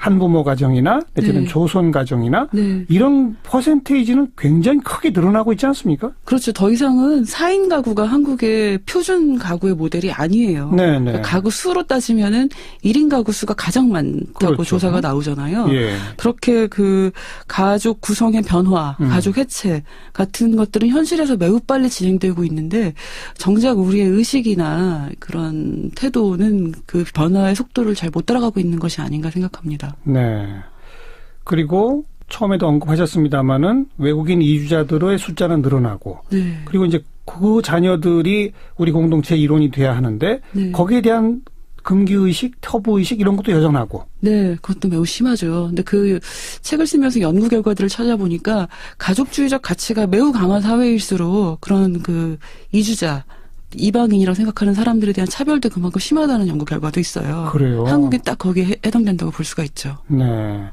A: 한부모 가정이나 내지는
F: 네.
A: 조선 가정이나
F: 네.
A: 이런 퍼센테이지는 굉장히 크게 늘어나고 있지 않습니까?
F: 그렇죠. 더 이상은 4인 가구가 한국의 표준 가구의 모델이 아니에요.
A: 네, 네.
F: 그러니까 가구 수로 따지면은 1인 가구 수가 가장 많다고
A: 그렇죠.
F: 조사가 나오잖아요.
A: 예.
F: 그렇게 그 가족 구성의 변화, 가족 해체 같은 것들은 현실에서 매우 빨리 진행되고 있는데 정작 우리의 의식이나 그런 태도는 그 변화의 속도를 잘 못 따라가고 있는 것이 아닌가 생각합니다.
A: 네. 그리고 처음에도 언급하셨습니다마는 외국인 이주자들의 숫자는 늘어나고
F: 네.
A: 그리고 이제 그 자녀들이 우리 공동체 일원이 돼야 하는데
F: 네.
A: 거기에 대한 금기의식, 터부의식 이런 것도 여전하고.
F: 네, 그것도 매우 심하죠. 근데 그 책을 쓰면서 연구 결과들을 찾아보니까 가족주의적 가치가 매우 강한 사회일수록 그런 그 이주자, 이방인이라고 생각하는 사람들에 대한 차별도 그만큼 심하다는 연구 결과도 있어요.
A: 그래요?
F: 한국이 딱 거기에 해당된다고 볼 수가 있죠.
A: 네.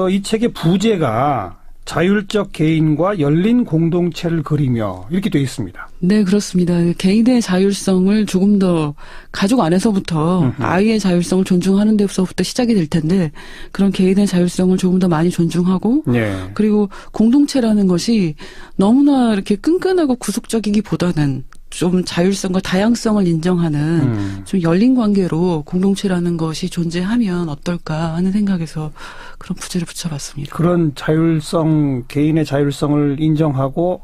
A: 이 책의 부제가 자율적 개인과 열린 공동체를 그리며 이렇게 되어 있습니다.
F: 네, 그렇습니다. 개인의 자율성을 조금 더 가족 안에서부터 아이의 자율성을 존중하는 데서부터 시작이 될 텐데 그런 개인의 자율성을 조금 더 많이 존중하고
A: 네.
F: 그리고 공동체라는 것이 너무나 이렇게 끈끈하고 구속적이기보다는 좀 자율성과 다양성을 인정하는 좀 열린 관계로 공동체라는 것이 존재하면 어떨까 하는 생각에서 그런 부제를 붙여봤습니다.
A: 그런 자율성, 개인의 자율성을 인정하고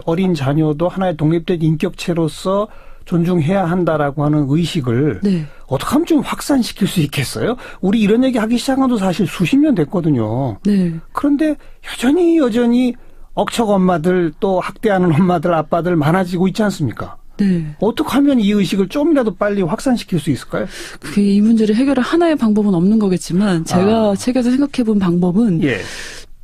A: 어린 자녀도 하나의 독립된 인격체로서 존중해야 한다라고 하는 의식을
F: 네.
A: 어떻게 하면 좀 확산시킬 수 있겠어요? 우리 이런 얘기 하기 시작한 도 사실 수십 년 됐거든요.
F: 네.
A: 그런데 여전히 억척 엄마들 또 학대하는 엄마들 아빠들 많아지고 있지 않습니까?
F: 네.
A: 어떻게 하면 이 의식을 좀이라도 빨리 확산시킬 수 있을까요?
F: 이 문제를 해결할 하나의 방법은 없는 거겠지만 제가 책에서 생각해본 방법은
A: 예.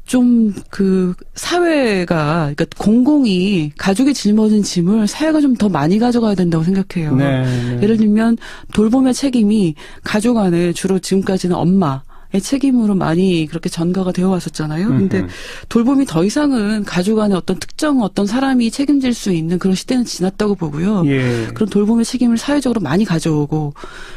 F: 좀 그 사회가 그러니까 공공이 가족이 짊어진 짐을 사회가 좀 더 많이 가져가야 된다고 생각해요.
A: 네.
F: 예를 들면 돌봄의 책임이 가족 안에 주로 지금까지는 엄마의 책임으로 많이 그렇게 전가가 되어 왔었잖아요. 근데 돌봄이 더 이상은 가족 안에 어떤 특정 어떤 사람이 책임질 수 있는 그런 시대는 지났다고 보고요.
A: 예.
F: 그런 돌봄의 책임을 사회적으로 많이 가져오고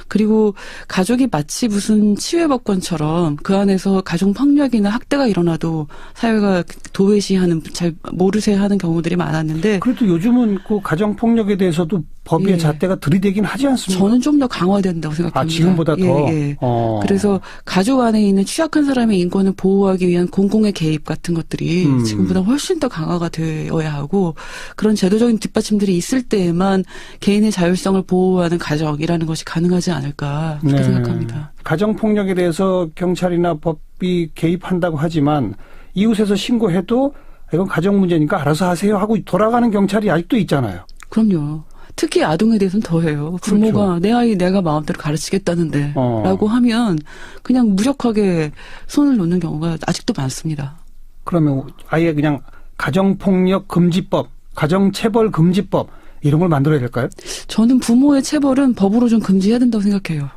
F: 그리고 가족이 마치 무슨 치외법권처럼 그 안에서 가족 폭력이나 학대가 일어나도 사회가 도외시하는 잘 모르쇠하는 경우들이 많았는데
A: 그래도 요즘은 그 가정 폭력에 대해서도 법의
F: 예.
A: 잣대가 들이대긴 하지 않습니까?
F: 저는 좀 더 강화된다고 생각합니다.
A: 지금보다 더.
F: 예. 그래서 가족 안에 있는 취약한 사람의 인권을 보호하기 위한 공공의 개입 같은 것들이 지금보다 훨씬 더 강화가 되어야 하고 그런 제도적인 뒷받침들이 있을 때에만 개인의 자율성을 보호하는 가정이라는 것이 가능하지 않을까 그렇게 생각합니다.
A: 가정 폭력에 대해서 경찰이나 법이 개입한다고 하지만 이웃에서 신고해도 이건 가정 문제니까 알아서 하세요 하고 돌아가는 경찰이 아직도 있잖아요.
F: 그럼요. 특히 아동에 대해서는 더해요. 부모가
A: 그렇죠.
F: 내 아이 내가 마음대로 가르치겠다는데 라고 하면 그냥 무력하게 손을 놓는 경우가 아직도 많습니다.
A: 그러면 아예 그냥 가정폭력 금지법, 가정체벌 금지법 이런 걸 만들어야 될까요?
F: 저는 부모의 체벌은 법으로 좀 금지해야 된다고 생각해요.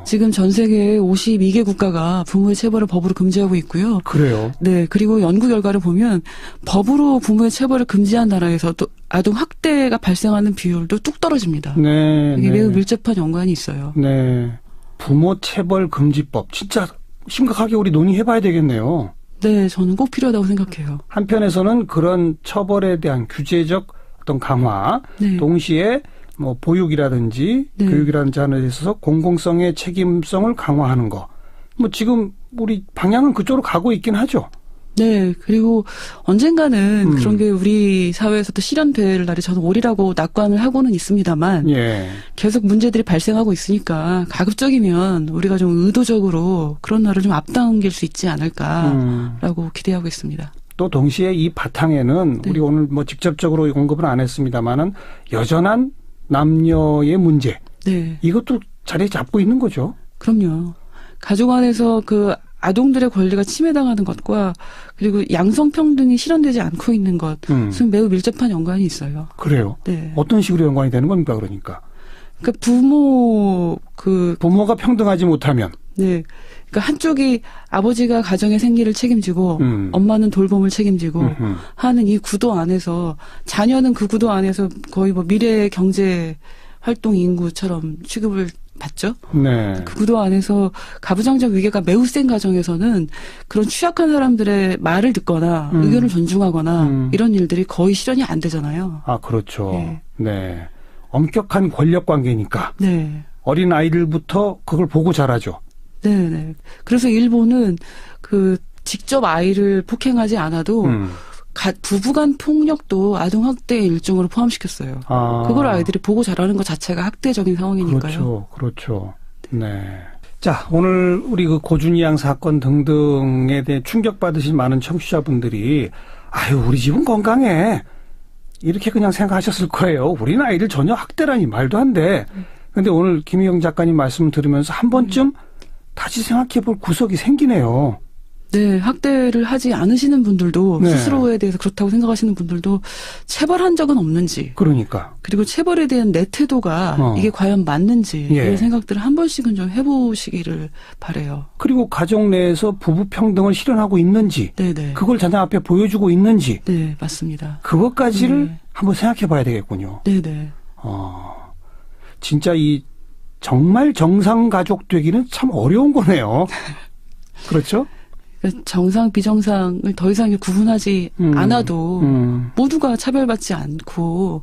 F: 지금 전 세계 52개 국가가 부모의 체벌을 법으로 금지하고 있고요.
A: 그래요?
F: 네. 그리고 연구 결과를 보면 법으로 부모의 체벌을 금지한 나라에서도 아동 학대가 발생하는 비율도 뚝 떨어집니다.
A: 네.
F: 이게 매우 밀접한 연관이 있어요.
A: 네. 부모 체벌 금지법 진짜 심각하게 우리 논의해봐야 되겠네요.
F: 네. 저는 꼭 필요하다고 생각해요.
A: 한편에서는 그런 처벌에 대한 규제적 어떤 강화,
F: 네.
A: 동시에 뭐 보육이라든지
F: 네.
A: 교육이라든지 하는 데 있어서 공공성의 책임성을 강화하는 거. 뭐 지금 우리 방향은 그쪽으로 가고 있긴 하죠.
F: 네. 그리고 언젠가는 그런 게 우리 사회에서도 실현될 날이 저는 오리라고 낙관을 하고는 있습니다만
A: 예.
F: 계속 문제들이 발생하고 있으니까 가급적이면 우리가 좀 의도적으로 그런 날을 좀 앞당길 수 있지 않을까라고 기대하고 있습니다.
A: 또 동시에 이 바탕에는
F: 네.
A: 우리 오늘 뭐 직접적으로 언급은 안 했습니다만은 여전한 남녀의 문제.
F: 네.
A: 이것도 자리 잡고 있는 거죠.
F: 그럼요. 가족 안에서 그 아동들의 권리가 침해당하는 것과 그리고 양성평등이 실현되지 않고 있는 것은 매우 밀접한 연관이 있어요.
A: 그래요?
F: 네.
A: 어떤 식으로 연관이 되는 겁니까, 그러니까?
F: 그러니까
A: 부모가 평등하지 못하면.
F: 네. 그러니까 한쪽이 아버지가 가정의 생계를 책임지고 엄마는 돌봄을 책임지고 하는 이 구도 안에서 자녀는 그 구도 안에서 거의 뭐 미래 경제 활동 인구처럼 취급을 받죠.
A: 네.
F: 그 구도 안에서 가부장적 위계가 매우 센 가정에서는 그런 취약한 사람들의 말을 듣거나 의견을 존중하거나 이런 일들이 거의 실현이 안 되잖아요.
A: 아, 그렇죠.
F: 네.
A: 네. 엄격한 권력 관계니까.
F: 네.
A: 어린 아이들부터 그걸 보고 자라죠.
F: 네. 그래서 일본은 그 직접 아이를 폭행하지 않아도 부부간 폭력도 아동학대의 일종으로 포함시켰어요.
A: 아.
F: 그걸 아이들이 보고 자라는 것 자체가 학대적인 상황이니까요.
A: 그렇죠. 네. 자, 오늘 우리 그 고준희 양 사건 등등에 대해 충격받으신 많은 청취자분들이 아유, 우리 집은 건강해. 이렇게 그냥 생각하셨을 거예요. 우리 아이들 전혀 학대라니 말도 안 돼. 근데 오늘 김희영 작가님 말씀 들으면서 한 번쯤 다시 생각해 볼 구석이 생기네요.
F: 네, 학대를 하지 않으시는 분들도
A: 네.
F: 스스로에 대해서 그렇다고 생각하시는 분들도 체벌한 적은 없는지
A: 그러니까.
F: 그리고 체벌에 대한 내 태도가 이게 과연 맞는지
A: 예.
F: 이런 생각들을 한 번씩은 좀 해보시기를 바라요.
A: 그리고 가정 내에서 부부 평등을 실현하고 있는지
F: 네네.
A: 그걸 자녀 앞에 보여주고 있는지
F: 네, 맞습니다.
A: 그것까지를
F: 네.
A: 한번 생각해 봐야 되겠군요.
F: 네네.
A: 진짜 이 정말 정상 가족 되기는 참 어려운 거네요. 그렇죠?
F: 정상 비정상을 더 이상 구분하지 않아도 모두가 차별받지 않고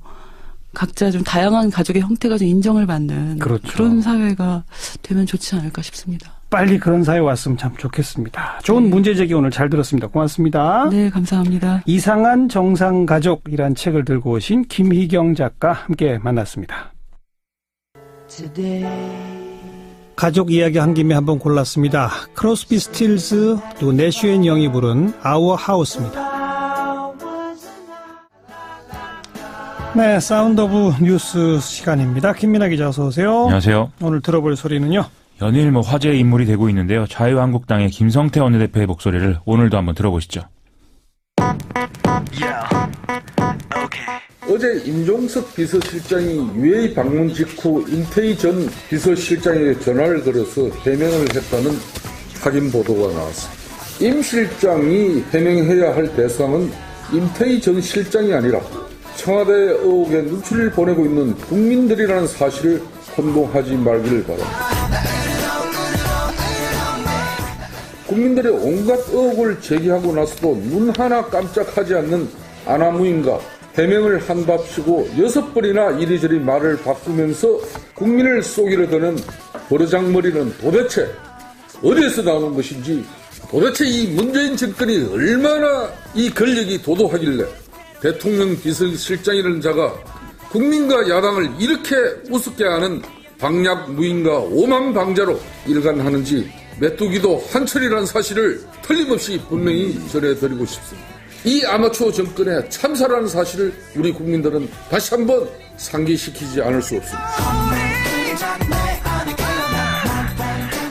F: 각자 좀 다양한 가족의 형태가 좀 인정을 받는
A: 그렇죠.
F: 그런 사회가 되면 좋지 않을까 싶습니다.
A: 빨리 그런 사회 왔으면 참 좋겠습니다. 좋은 문제 제기 오늘 잘 들었습니다. 고맙습니다.
F: 네, 감사합니다.
A: 이상한 정상 가족이란 책을 들고 오신 김희경 작가 함께 만났습니다. 가족 이야기 한 김에 한번 골랐습니다. 크로스비 스틸즈 또 내슈 앤 영이 부른 Our House입니다. 네, 사운드 오브 뉴스 시간입니다. 김민아 기자 어서 오세요.
G: 안녕하세요.
A: 오늘 들어볼 소리는요.
G: 연일 화제의 인물이 되고 있는데요. 자유한국당의 김성태 원내대표의 목소리를 오늘도 한번 들어보시죠.
H: 어제 임종석 비서실장이 UAE 방문 직후 임태희 전 비서실장에게 전화를 걸어서 해명을 했다는 확인 보도가 나왔습니다. 임 실장이 해명해야 할 대상은 임태희 전 실장이 아니라 청와대 의혹에 눈치를 보내고 있는 국민들이라는 사실을 혼동하지 말기를 바랍니다. 국민들의 온갖 의혹을 제기하고 나서도 눈 하나 깜짝하지 않는 아나무인가 해명을 한답시고 6번이나 이리저리 말을 바꾸면서 국민을 속이려 드는 버르장머리는 도대체 어디에서 나오는 것인지, 도대체 이 문재인 정권이 얼마나 이 권력이 도도하길래 대통령 비서실장이라는 자가 국민과 야당을 이렇게 우습게 하는 방략 무인과 오만방자로 일관하는지 메뚜기도 한철이라는 사실을 틀림없이 분명히 전해드리고 싶습니다. 이 아마추어 정권의 참사라는 사실을 우리 국민들은 다시 한번 상기시키지 않을 수 없습니다.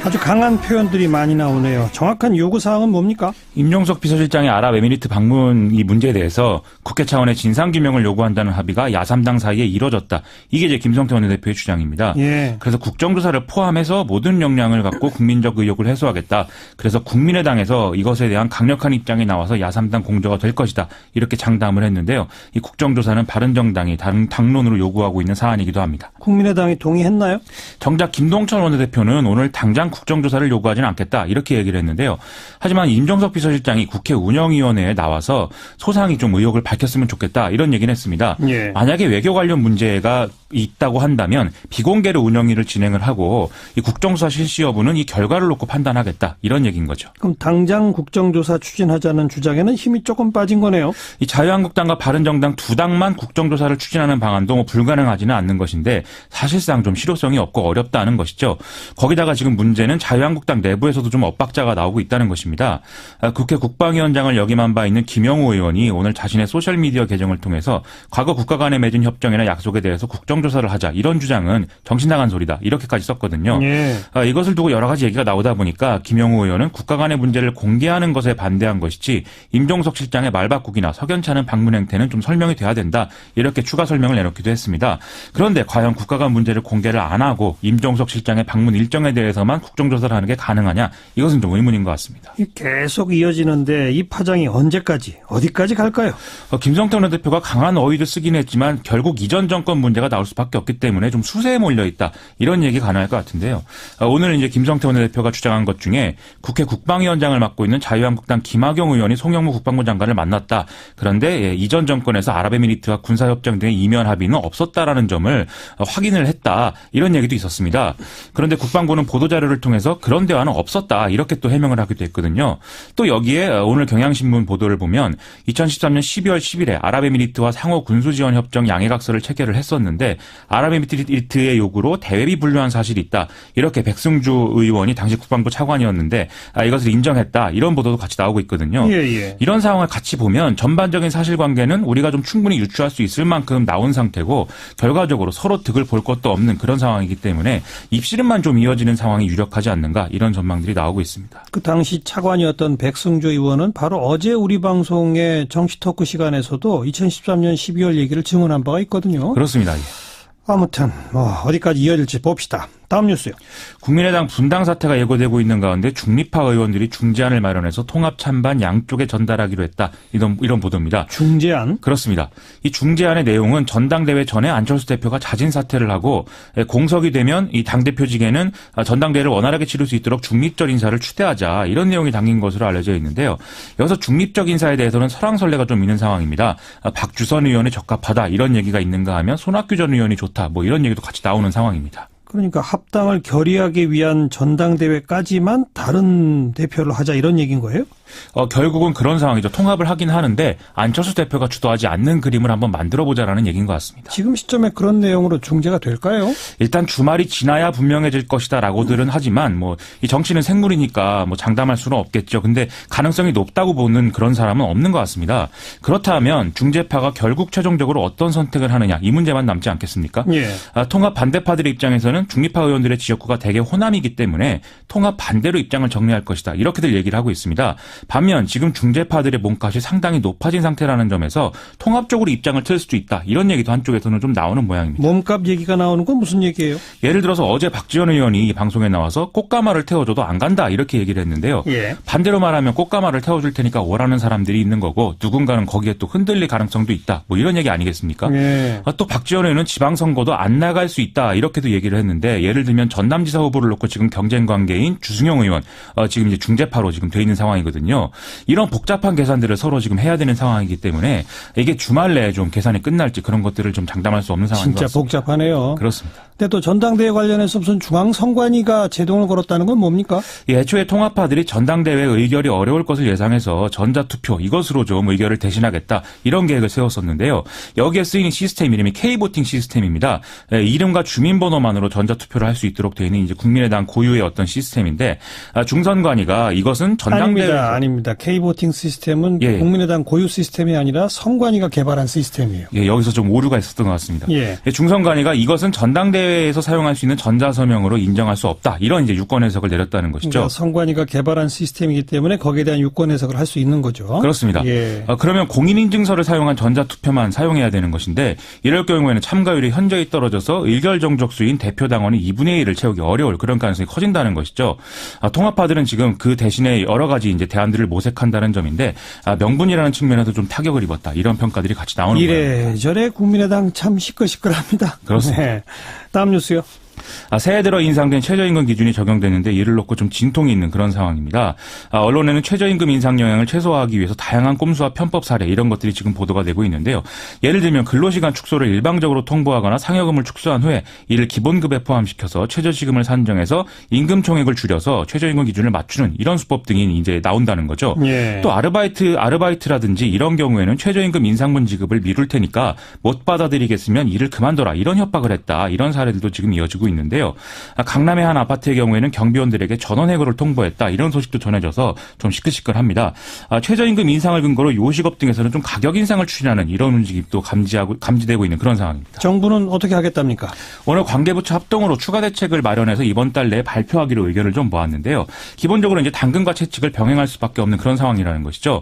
A: 아주 강한 표현들이 많이 나오네요. 정확한 요구사항은 뭡니까?
G: 임종석 비서실장의 아랍에미리트 방문 이 문제에 대해서 국회 차원의 진상규명을 요구한다는 합의가 야3당 사이에 이뤄졌다. 이게 이제 김성태 원내대표의 주장입니다.
A: 예.
G: 그래서 국정조사를 포함해서 모든 역량을 갖고 국민적 의혹을 해소하겠다. 그래서 국민의당에서 이것에 대한 강력한 입장이 나와서 야3당 공조가 될 것이다. 이렇게 장담을 했는데요. 이 국정조사는 바른정당이 당론으로 요구하고 있는 사안이기도 합니다.
A: 국민의당이 동의했나요?
G: 정작 김동천 원내대표는 오늘 당장 국정조사를 요구하지는 않겠다 이렇게 얘기를 했는데요. 하지만 임종석 비서실장이 국회 운영위원회에 나와서 소상히 좀 의혹을 밝혔으면 좋겠다 이런 얘기는 했습니다.
A: 예.
G: 만약에 외교 관련 문제가 있다고 한다면 비공개로 운영위를 진행을 하고 이 국정조사 실시 여부는 이 결과를 놓고 판단하겠다 이런 얘기인 거죠.
A: 그럼 당장 국정조사 추진하자는 주장에는 힘이 조금 빠진 거네요.
G: 이 자유한국당과 바른정당 두 당만 국정조사를 추진하는 방안도 불가능하지는 않는 것인데 사실상 좀 실효성이 없고 어렵다는 것이죠. 거기다가 지금 문제는 자유한국당 내부에서도 좀 엇박자가 나오고 있다는 것입니다. 국회 국방위원장을 역임한 바 있는 김영우 의원이 오늘 자신의 소셜미디어 계정을 통해서 과거 국가 간에 맺은 협정이나 약속에 대해서 국정조사를 하자 이런 주장은 정신 나간 소리다 이렇게까지 썼거든요.
A: 예.
G: 이것을 두고 여러 가지 얘기가 나오다 보니까 김영우 의원은 국가 간의 문제를 공개하는 것에 반대한 것이지 임종석 실장의 말바꾸기나 석연치 않은 방문 행태는 좀 설명이 돼야 된다 이렇게 추가 설명을 내놓기도 했습니다. 그런데 과연 국가 간 문제를 공개를 안 하고 임종석 실장의 방문 일정에 대해서만 국정조사를 하는 게 가능하냐 이것은 좀 의문인 것 같습니다.
A: 계속 이어지는데 이 파장이 언제까지 어디까지 갈까요?
G: 김성태 원내대표가 강한 어휘를 쓰긴 했지만 결국 이전 정권 문제가 나올 수밖에 없기 때문에 좀 수세에 몰려 있다 이런 얘기 가능할 것 같은데요. 오늘 이제 김성태 원내대표가 주장한 것 중에 국회 국방위원장을 맡고 있는 자유한국당 김학용 의원이 송영무 국방부 장관을 만났다. 그런데 이전 정권에서 아랍에미리트와 군사협정 등의 이면 합의는 없었다라는 점을 확인을 했다. 이런 얘기도 있었습니다. 그런데 국방부는 보도자료를 통해서 그런 대화는 없었다. 이렇게 또 해명을 하기도 했거든요. 또 여기에 오늘 경향신문 보도를 보면 2013년 12월 10일에 아랍에미리트와 상호 군수지원 협정 양해각서를 체결을 했었는데 아랍에미리트의 요구로 대외비 분류한 사실이 있다. 이렇게 백승주 의원이 당시 국방부 차관이었는데 이것을 인정했다. 이런 보도도 같이 나오고 있거든요. 이런 상황을 같이 보면 전반적인 사실관계는 우리가 좀 충분히 유추할 수 있을 만큼 나온 상태고 결과적으로 서로 득을 볼 것도 없는 그런 상황이기 때문에 입씨름만 좀 이어지는 상황이 유력하지 않는가 이런 전망들이 나오고 있습니다.
A: 그 당시 차관이었던 백승조 의원은 바로 어제 우리 방송의 정치 토크 시간에서도 2013년 12월 얘기를 증언한 바가 있거든요.
G: 그렇습니다.
A: 아무튼 어디까지 이어질지 봅시다. 다음 뉴스요.
G: 국민의당 분당 사태가 예고되고 있는 가운데 중립파 의원들이 중재안을 마련해서 통합 찬반 양쪽에 전달하기로 했다. 이런 보도입니다.
A: 중재안?
G: 그렇습니다. 이 중재안의 내용은 전당대회 전에 안철수 대표가 자진 사퇴를 하고 공석이 되면 이 당대표직에는 전당대회를 원활하게 치를 수 있도록 중립적 인사를 추대하자 이런 내용이 담긴 것으로 알려져 있는데요. 여기서 중립적 인사에 대해서는 설왕설래가 좀 있는 상황입니다. 박주선 의원이 적합하다 이런 얘기가 있는가 하면 손학규 전 의원이 좋다 뭐 이런 얘기도 같이 나오는 상황입니다.
A: 그러니까 합당을 결의하기 위한 전당대회까지만 다른 대표를 하자 이런 얘기인 거예요?
G: 결국은 그런 상황이죠. 통합을 하긴 하는데 안철수 대표가 주도하지 않는 그림을 한번 만들어보자라는 얘기인 것 같습니다.
A: 지금 시점에 그런 내용으로 중재가 될까요?
G: 일단 주말이 지나야 분명해질 것이다라고들은 하지만 이 정치는 생물이니까 장담할 수는 없겠죠. 근데 가능성이 높다고 보는 그런 사람은 없는 것 같습니다. 그렇다면 중재파가 결국 최종적으로 어떤 선택을 하느냐 이 문제만 남지 않겠습니까?
A: 예.
G: 통합 반대파들의 입장에서는 중립파 의원들의 지역구가 대개 호남이기 때문에 통합 반대로 입장을 정리할 것이다. 이렇게들 얘기를 하고 있습니다. 반면 지금 중재파들의 몸값이 상당히 높아진 상태라는 점에서 통합적으로 입장을 틀 수도 있다. 이런 얘기도 한쪽에서는 좀 나오는 모양입니다.
A: 몸값 얘기가 나오는 건 무슨 얘기예요? 예를
G: 들어서 어제 박지원 의원이 방송에 나와서 꽃가마를 태워줘도 안 간다 이렇게 얘기를 했는데요.
A: 예.
G: 반대로 말하면 꽃가마를 태워줄 테니까 오라는 사람들이 있는 거고 누군가는 거기에 또 흔들릴 가능성도 있다. 이런 얘기 아니겠습니까?
A: 예.
G: 또 박지원 의원은 지방선거도 안 나갈 수 있다 이렇게도 얘기를 했는데 예를 들면 전남지사 후보를 놓고 지금 경쟁 관계인 주승용 의원 지금 이제 중재파로 지금 돼 있는 상황이거든요. 이런 복잡한 계산들을 서로 지금 해야 되는 상황이기 때문에 이게 주말 내에 좀 계산이 끝날지 그런 것들을 좀 장담할 수 없는 상황인 것 같습니다.
A: 진짜 복잡하네요.
G: 그렇습니다.
A: 근데 또 전당대회 관련해서 무슨 중앙선관위가 제동을 걸었다는 건 뭡니까?
G: 애초에 통합파들이 전당대회 의결이 어려울 것을 예상해서 전자투표 이것으로 좀 의결을 대신하겠다 이런 계획을 세웠었는데요. 여기에 쓰이는 시스템 이름이 K보팅 시스템입니다. 이름과 주민번호만으로 전자투표를 할 수 있도록 되어 있는 이제 국민의당 고유의 어떤 시스템인데 중선관위가 이것은 전당대회
A: 아닙니다. K보팅 시스템은 국민의당 고유 시스템이 아니라 선관위가 개발한 시스템이에요.
G: 여기서 좀 오류가 있었던 것 같습니다. 중선관위가 이것은 전당대회에서 사용할 수 있는 전자서명으로 인정할 수 없다. 이런 이제 유권 해석을 내렸다는 것이죠.
A: 그러니까 선관위가 개발한 시스템이기 때문에 거기에 대한 유권 해석을 할 수 있는 거죠.
G: 그렇습니다. 그러면 공인인증서를 사용한 전자투표만 사용해야 되는 것인데 이럴 경우에는 참가율이 현저히 떨어져서 의결 정족수인 대표당원이 2분의 1을 채우기 어려울 그런 가능성이 커진다는 것이죠. 통합파들은 지금 그 대신에 여러 가지 이제 대안들을 모색한다는 점인데 명분이라는 측면에서 좀 타격을 입었다. 이런 평가들이 같이 나오는 거예요.
A: 이래저래 국민의당 참 시끌시끌합니다.
G: 그렇습니다.
A: 네. 다음 뉴스요.
G: 새해 들어 인상된 최저임금 기준이 적용되는데 이를 놓고 좀 진통이 있는 그런 상황입니다. 언론에는 최저임금 인상 영향을 최소화하기 위해서 다양한 꼼수와 편법 사례 이런 것들이 지금 보도가 되고 있는데요. 예를 들면 근로시간 축소를 일방적으로 통보하거나 상여금을 축소한 후에 이를 기본급에 포함시켜서 최저시급을 산정해서 임금 총액을 줄여서 최저임금 기준을 맞추는 이런 수법 등이 이제 나온다는 거죠. 또 아르바이트라든지 이런 경우에는 최저임금 인상분 지급을 미룰 테니까 못 받아들이겠으면 일을 그만둬라 이런 협박을 했다. 이런 사례들도 지금 이어지고 있는데요. 강남의 한 아파트의 경우에는 경비원들에게 전원해고를 통보했다. 이런 소식도 전해져서 좀 시끌시끌합니다. 최저임금 인상을 근거로 요식업 등에서는 좀 가격 인상을 추진하는 이런 움직임도 감지되고 있는 그런 상황입니다.
A: 정부는 어떻게 하겠답니까?
G: 오늘 관계부처 합동으로 추가 대책을 마련해서 이번 달 내에 발표하기로 의견을 좀 모았는데요. 기본적으로 이제 당근과 채찍을 병행할 수밖에 없는 그런 상황이라는 것이죠.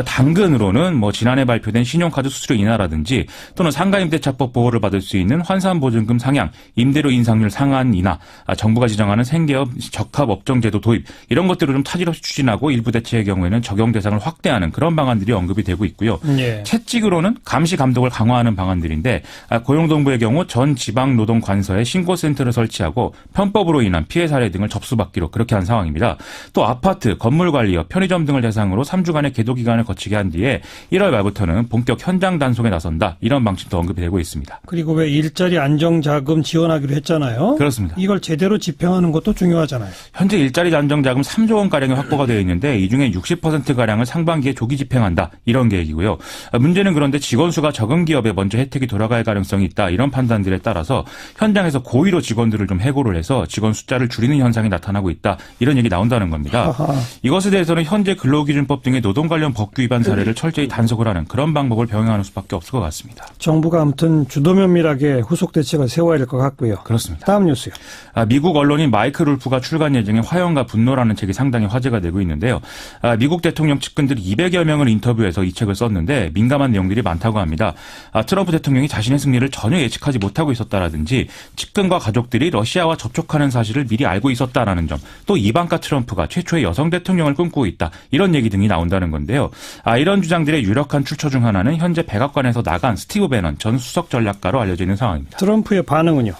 G: 당근으로는 지난해 발표된 신용카드 수수료 인하라든지 또는 상가임대차법 보호를 받을 수 있는 환산보증금 상향, 임대료 인상률 상한이나 정부가 지정하는 생계업 적합업종제도 도입 이런 것들을 좀 타질 없이 추진하고 일부 대체의 경우에는 적용 대상을 확대하는 그런 방안들이 언급이 되고 있고요.
A: 예.
G: 채찍으로는 감시 감독을 강화하는 방안들인데 고용노동부의 경우 전 지방노동관서에 신고센터를 설치하고 편법으로 인한 피해 사례 등을 접수받기로 그렇게 한 상황입니다. 또 아파트, 건물관리업, 편의점 등을 대상으로 3주간의 계도 기간을 거치게 한 뒤에 1월 말부터는 본격 현장 단속에 나선다. 이런 방침도 언급이 되고 있습니다.
A: 그리고 왜 일자리 안정자금 지원하기로 했잖아요.
G: 그렇습니다.
A: 이걸 제대로 집행하는 것도 중요하잖아요.
G: 현재 일자리 안정자금 3조 원가량이 확보가 되어 있는데 이 중에 60%가량을 상반기에 조기 집행한다. 이런 계획이고요. 문제는 그런데 직원 수가 적은 기업에 먼저 혜택이 돌아갈 가능성이 있다. 이런 판단들에 따라서 현장에서 고의로 직원들을 좀 해고를 해서 직원 숫자를 줄이는 현상이 나타나고 있다. 이런 얘기 나온다는 겁니다.
A: 아하.
G: 이것에 대해서는 현재 근로기준법 등의 노동 관련 법규 위반 사례를 철저히 단속을 하는 그런 방법을 병행하는 수밖에 없을 것 같습니다.
A: 정부가 아무튼 주도면밀하게 후속 대책을 세워야 될 것 같고요.
G: 그렇습니다.
A: 다음 뉴스요.
G: 미국 언론인 마이크 룰프가 출간 예정인 화염과 분노라는 책이 상당히 화제가 되고 있는데요. 미국 대통령 측근들이 200여 명을 인터뷰해서 이 책을 썼는데 민감한 내용들이 많다고 합니다. 트럼프 대통령이 자신의 승리를 전혀 예측하지 못하고 있었다라든지 측근과 가족들이 러시아와 접촉하는 사실을 미리 알고 있었다라는 점, 또 이방카 트럼프가 최초의 여성 대통령을 꿈꾸고 있다. 이런 얘기 등이 나온다는 건데요. 이런 주장들의 유력한 출처 중 하나는 현재 백악관에서 나간 스티브 배넌 전 수석 전략가로 알려져 있는 상황입니다.
A: 트럼프의 반응은요?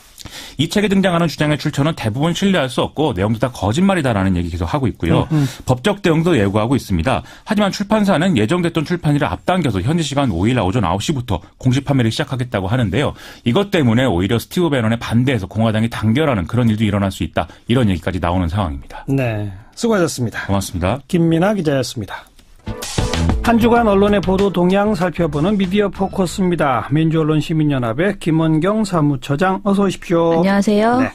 G: 이 책에 등장하는 주장의 출처는 대부분 신뢰할 수 없고 내용도 다 거짓말이다라는 얘기 계속 하고 있고요. 법적 대응도 예고하고 있습니다. 하지만 출판사는 예정됐던 출판일을 앞당겨서 현지 시간 5일 오전 9시부터 공식 판매를 시작하겠다고 하는데요. 이것 때문에 오히려 스티브 배넌의 반대에서 공화당이 단결하는 그런 일도 일어날 수 있다. 이런 얘기까지 나오는 상황입니다.
A: 네, 수고하셨습니다.
G: 고맙습니다.
A: 김민아 기자였습니다. 한 주간 언론의 보도 동향 살펴보는 미디어 포커스입니다. 민주언론시민연합의 김원경 사무처장 어서 오십시오.
I: 안녕하세요.
A: 네.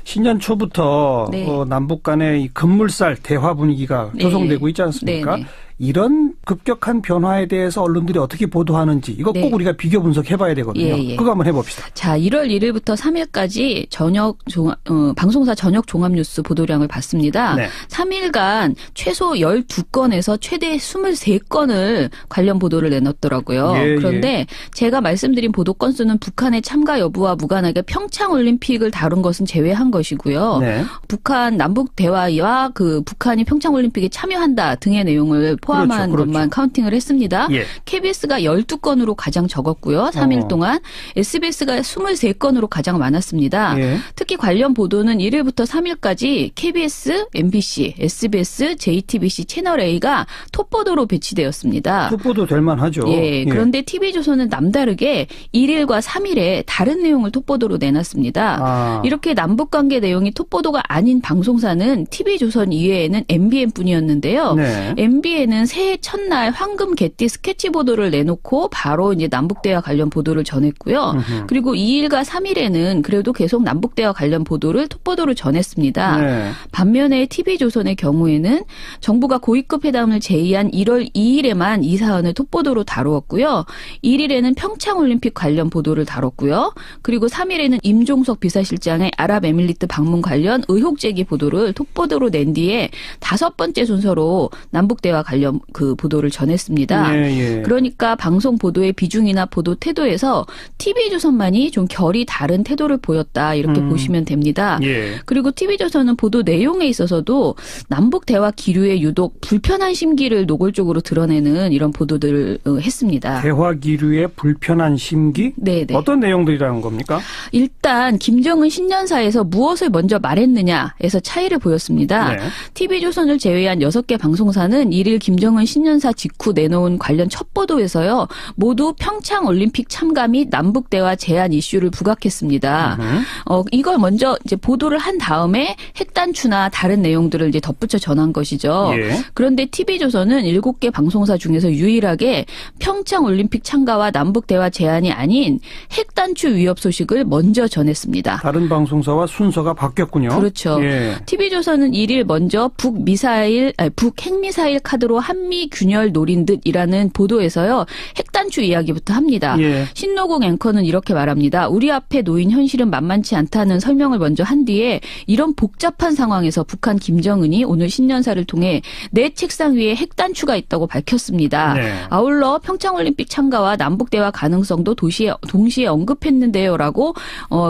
A: 신년 초부터
I: 네.
A: 남북 간의 이 급물살 대화 분위기가 조성되고 있지 않습니까?
I: 네.
A: 이런 급격한 변화에 대해서 언론들이 어떻게 보도하는지 이거 꼭 우리가 비교 분석해봐야 되거든요. 그거 한번 해봅시다.
I: 자, 1월 1일부터 3일까지 방송사 저녁 종합뉴스 보도량을 봤습니다.
A: 네.
I: 3일간 최소 12건에서 최대 23건을 관련 보도를 내놨더라고요.
A: 예,
I: 그런데 제가 말씀드린 보도 건수는 북한의 참가 여부와 무관하게 평창올림픽을 다룬 것은 제외한 것이고요.
A: 네.
I: 북한 남북 대화와 북한이 평창올림픽에 참여한다 등의 내용을 포함한
A: 그렇죠.
I: 것만 카운팅을 했습니다.
A: 예.
I: KBS가 12건으로 가장 적었고요. 3일 동안. SBS가 23건으로 가장 많았습니다.
A: 예.
I: 특히 관련 보도는 1일부터 3일까지 KBS, MBC, SBS, JTBC, 채널A가 톱보도로 배치되었습니다.
A: 톱보도 될 만하죠.
I: 예. 그런데 TV조선은 남다르게 1일과 3일에 다른 내용을 톱보도로 내놨습니다. 이렇게 남북관계 내용이 톱보도가 아닌 방송사는 TV조선 이외에는 MBN뿐이었는데요.
A: 네.
I: MBN은 새해 첫날 황금 개띠 스케치 보도를 내놓고 바로 이제 남북대화 관련 보도를 전했고요. 그리고 2일과 3일에는 그래도 계속 남북대화 관련 보도를 톱보도로 전했습니다.
A: 네.
I: 반면에 TV조선의 경우에는 정부가 고위급 회담을 제의한 1월 2일에만 이 사안을 톱보도로 다루었고요. 1일에는 평창올림픽 관련 보도를 다뤘고요. 그리고 3일에는 임종석 비서실장의 아랍에밀리트 방문 관련 의혹 제기 보도를 톱보도로 낸 뒤에 5번째 순서로 남북대화 관련 보도를 전했습니다.
A: 예.
I: 그러니까 방송 보도의 비중이나 보도 태도에서 TV조선만이 좀 결이 다른 태도를 보였다 이렇게 보시면 됩니다.
A: 예.
I: 그리고 TV조선은 보도 내용에 있어서도 남북대화 기류에 유독 불편한 심기를 노골적으로 드러내는 이런 보도들을 했습니다.
A: 대화 기류의 불편한 심기?
I: 네네.
A: 어떤 내용들이라는 겁니까?
I: 일단 김정은 신년사에서 무엇을 먼저 말했느냐에서 차이를 보였습니다.
A: 네.
I: TV조선을 제외한 6개 방송사는 1일 김정은 신년사 직후 내놓은 관련 첫 보도에서요. 모두 평창올림픽 참가 및 남북대화 제안 이슈를 부각했습니다. 이걸 먼저 이제 보도를 한 다음에 핵단추나 다른 내용들을 이제 덧붙여 전한 것이죠.
A: 예.
I: 그런데 TV조선은 7개 방송사 중에서 유일하게 평창올림픽 참가와 남북대화 제안이 아닌 핵단추 위협 소식을 먼저 전했습니다.
A: 다른 방송사와 순서가 바뀌었군요.
I: 그렇죠.
A: 예.
I: TV조선은 1일 먼저 북핵미사일 카드로 서로 한미 균열 노린 듯이라는 보도에서요. 핵단추 이야기부터 합니다.
A: 예.
I: 신노국 앵커는 이렇게 말합니다. 우리 앞에 놓인 현실은 만만치 않다는 설명을 먼저 한 뒤에 이런 복잡한 상황에서 북한 김정은이 오늘 신년사를 통해 내 책상 위에 핵단추가 있다고 밝혔습니다.
A: 네.
I: 아울러 평창올림픽 참가와 남북대화 가능성도 동시에 언급했는데요라고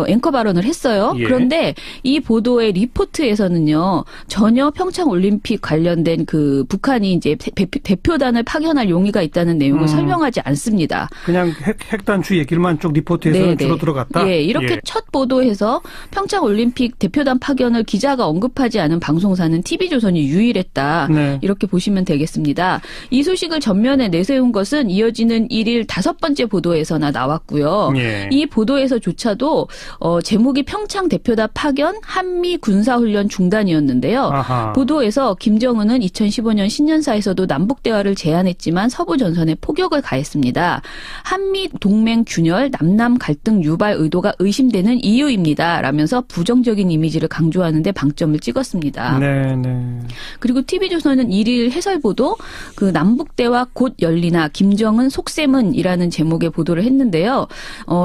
I: 앵커 발언을 했어요.
A: 예.
I: 그런데 이 보도의 리포트에서는요. 전혀 평창올림픽 관련된 그 북한이 이제 대표단을 파견할 용의가 있다는 내용을 설명하지 않습니다.
A: 그냥 핵단추 얘기만 쭉 리포트에서 주로 들어갔다?
I: 예, 이렇게 첫 보도에서 평창올림픽 대표단 파견을 기자가 언급하지 않은 방송사는 TV조선이 유일했다.
A: 네.
I: 이렇게 보시면 되겠습니다. 이 소식을 전면에 내세운 것은 이어지는 1일 5번째 보도에서나 나왔고요.
A: 예.
I: 이 보도에서조차도 제목이 평창 대표단 파견 한미 군사훈련 중단이었는데요.
A: 아하.
I: 보도에서 김정은은 2015년 신년사에서도 남북대화를 제안했지만 서부 전선에 포격을 가했습니다. 한미 동맹 균열, 남남 갈등 유발 의도가 의심되는 이유입니다. 라면서 부정적인 이미지를 강조하는 데 방점을 찍었습니다.
A: 네, 네.
I: 그리고 TV조선은 1일 해설보도 그 남북대화 곧 열리나 김정은 속셈은이라는 제목의 보도를 했는데요.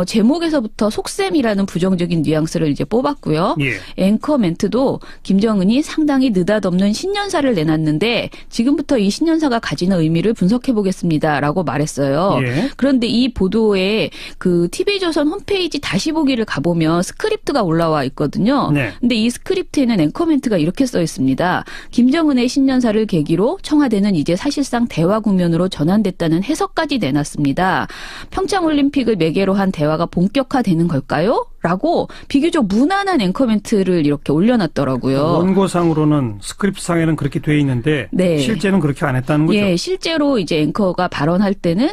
I: 제목에서부터 속셈이라는 부정적인 뉘앙스를 이제 뽑았고요.
A: 예.
I: 앵커 멘트도 김정은이 상당히 느닷없는 신년사를 내놨는데 지금부터 이 신년사가 가지는 의미를 분석해 보겠습니다라고 말했어요.
A: 예.
I: 그런데 이 보도에 그 TV조선 홈페이지 다시 보기를 가보면 스크립트가 올라와 있거든요.
A: 네.
I: 근데 이 스크립트에는 앵커 멘트가 이렇게 써 있습니다. 김정은의 신년사를 계기로 청와대는 이제 사실상 대화 국면으로 전환됐다는 해석까지 내놨습니다. 평창올림픽을 매개로 한 대화가 본격화되는 걸까요? 라고 비교적 무난한 앵커 멘트를 이렇게 올려놨더라고요.
A: 원고상으로는 스크립트상에는 그렇게 돼 있는데
I: 네.
A: 실제는 그렇게 안 했다는 거죠?
I: 예, 실제로 이제 앵커가 발언할 때는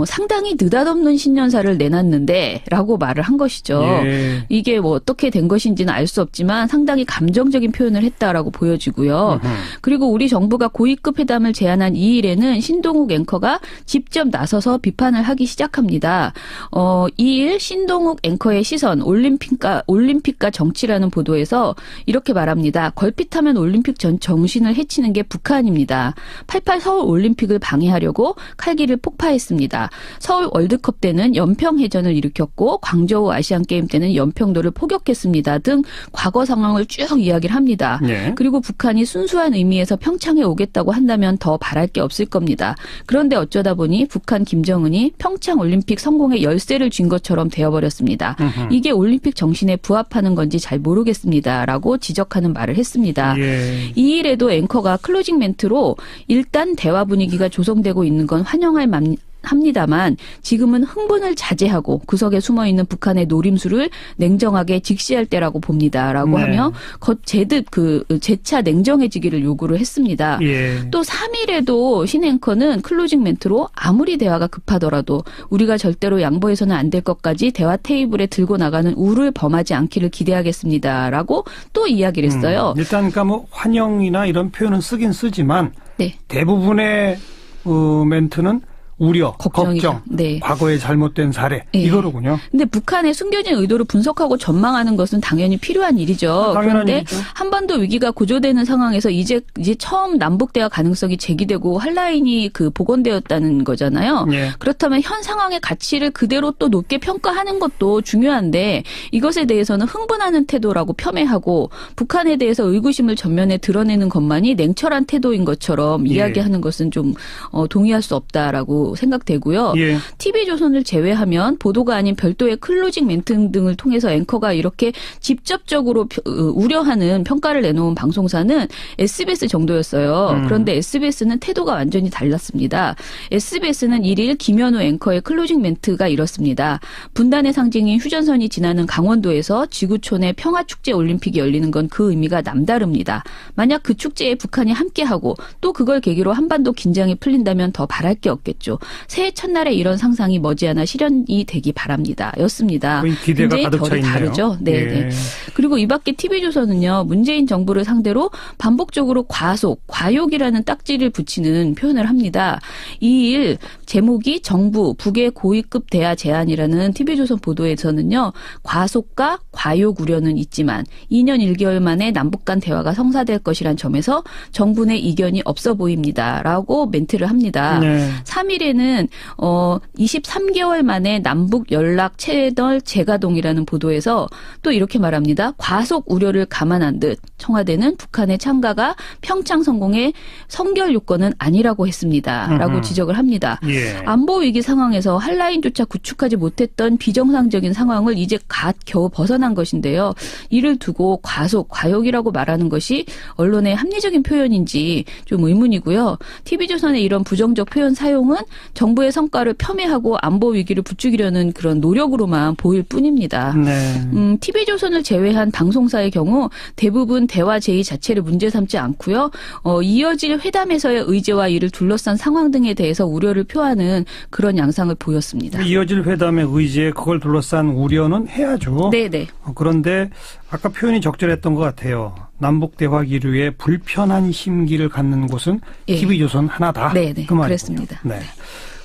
I: 상당히 느닷없는 신년사를 내놨는데 라고 말을 한 것이죠.
A: 예.
I: 이게 뭐 어떻게 된 것인지는 알 수 없지만 상당히 감정적인 표현을 했다라고 보여지고요. 그리고 우리 정부가 고위급 회담을 제안한 2일에는 신동욱 앵커가 직접 나서서 비판을 하기 시작합니다. 2일 신동욱 앵커의 시선 올림픽과 정치라는 보도에서 이렇게 말합니다. 걸핏하면 올림픽 전 정신을 해치는 게 북한입니다. 88 서울 올림픽을 방해하려고 칼기를 폭파했습니다. 서울 월드컵 때는 연평해전을 일으켰고 광저우 아시안게임 때는 연평도를 포격했습니다. 등 과거 상황을 쭉 이야기를 합니다.
A: 네.
I: 그리고 북한이 순수한 의미에서 평창에 오겠다고 한다면 더 바랄 게 없을 겁니다. 그런데 어쩌다 보니 북한 김정은이 평창 올림픽 성공의 열쇠를 쥔 것처럼 되어버렸습니다. 이게 올림픽 정신에 부합하는 건지 잘 모르겠습니다라고 지적하는 말을 했습니다.
A: 예.
I: 이 일에도 앵커가 클로징 멘트로 일단 대화 분위기가 조성되고 있는 건 환영할 합니다만 지금은 흥분을 자제하고 구석에 숨어있는 북한의 노림수를 냉정하게 직시할 때라고 봅니다라고
A: 네.
I: 하며 제듯 재차 냉정해지기를 요구를 했습니다.
A: 예.
I: 또 3일에도 신 앵커는 클로징 멘트로 아무리 대화가 급하더라도 우리가 절대로 양보해서는 안 될 것까지 대화 테이블에 들고 나가는 우를 범하지 않기를 기대하겠습니다라고 또 이야기를 했어요.
A: 일단 그러니까 뭐 환영이나 이런 표현은 쓰긴 쓰지만
I: 네.
A: 대부분의 멘트는 우려,
I: 걱정이죠.
A: 걱정,
I: 네.
A: 과거의 잘못된 사례
I: 네.
A: 이거로군요.
I: 근데 북한의 숨겨진 의도를 분석하고 전망하는 것은 당연히 필요한 일이죠.
A: 당연한
I: 그런데
A: 일이죠.
I: 한반도 위기가 고조되는 상황에서 이제 처음 남북 대화 가능성이 제기되고 한라인이 복원되었다는 거잖아요.
A: 예.
I: 그렇다면 현 상황의 가치를 그대로 또 높게 평가하는 것도 중요한데 이것에 대해서는 흥분하는 태도라고 겸해하고 북한에 대해서 의구심을 전면에 드러내는 것만이 냉철한 태도인 것처럼
A: 예.
I: 이야기하는 것은 좀 동의할 수 없다라고 생각되고요.
A: 예.
I: TV조선을 제외하면 보도가 아닌 별도의 클로징 멘트 등을 통해서 앵커가 이렇게 직접적으로 우려하는 평가를 내놓은 방송사는 SBS 정도였어요. 그런데 SBS는 태도가 완전히 달랐습니다. SBS는 1일 김현우 앵커의 클로징 멘트가 이렇습니다. 분단의 상징인 휴전선이 지나는 강원도에서 지구촌의 평화축제 올림픽이 열리는 건 그 의미가 남다릅니다. 만약 그 축제에 북한이 함께하고 또 그걸 계기로 한반도 긴장이 풀린다면 더 바랄 게 없겠죠. 보도. 새해 첫날에 이런 상상이 머지않아 실현이 되기 바랍니다. 였습니다.
A: 기대가 가득 차 있네요.
I: 다르죠. 네, 네. 그리고 이 밖에 TV조선은요. 문재인 정부를 상대로 반복적으로 과속, 과욕이라는 딱지를 붙이는 표현을 합니다. 이 일 제목이 정부 북의 고위급 대화 제안이라는 TV조선 보도에서는요. 과속과 과욕 우려는 있지만 2년 1개월 만에 남북 간 대화가 성사될 것이란 점에서 정부 내 이견이 없어 보입니다라고 멘트를 합니다. 네. 3일에는 23개월 만에 남북 연락 채널 재가동이라는 보도에서 또 이렇게 말합니다. 과속 우려를 감안한 듯 청와대는 북한의 참가가 평창 성공의 선결 요건은 아니라고 했습니다라고 지적을 합니다. 예. 안보 위기 상황에서 한라인조차 구축하지 못했던 비정상적인 상황을 이제 겨우 벗어난 것인데요. 이를 두고 과속, 과욕이라고 말하는 것이 언론의 합리적인 표현인지 좀 의문이고요. TV조선의 이런 부정적 표현 사용은 정부의 성과를 폄훼하고 안보 위기를 부추기려는 그런 노력으로만 보일 뿐입니다. 네. TV조선을 제외한 방송사의 경우 대부분 대화 제의 자체를 문제 삼지 않고요. 이어질 회담에서의 의제와 이를 둘러싼 상황 등에 대해서 우려를 표하는 그런 양상을 보였습니다.
A: 이어질 회담의 의제, 그걸 둘러싼 우려는 해야죠.
I: 네네.
A: 그런데 아까 표현이 적절했던 것 같아요. 남북 대화 기류에 불편한 심기를 갖는 곳은 예. TV조선 하나다.
I: 네네.
A: 그 말이군요.
I: 그렇습니다.
A: 네.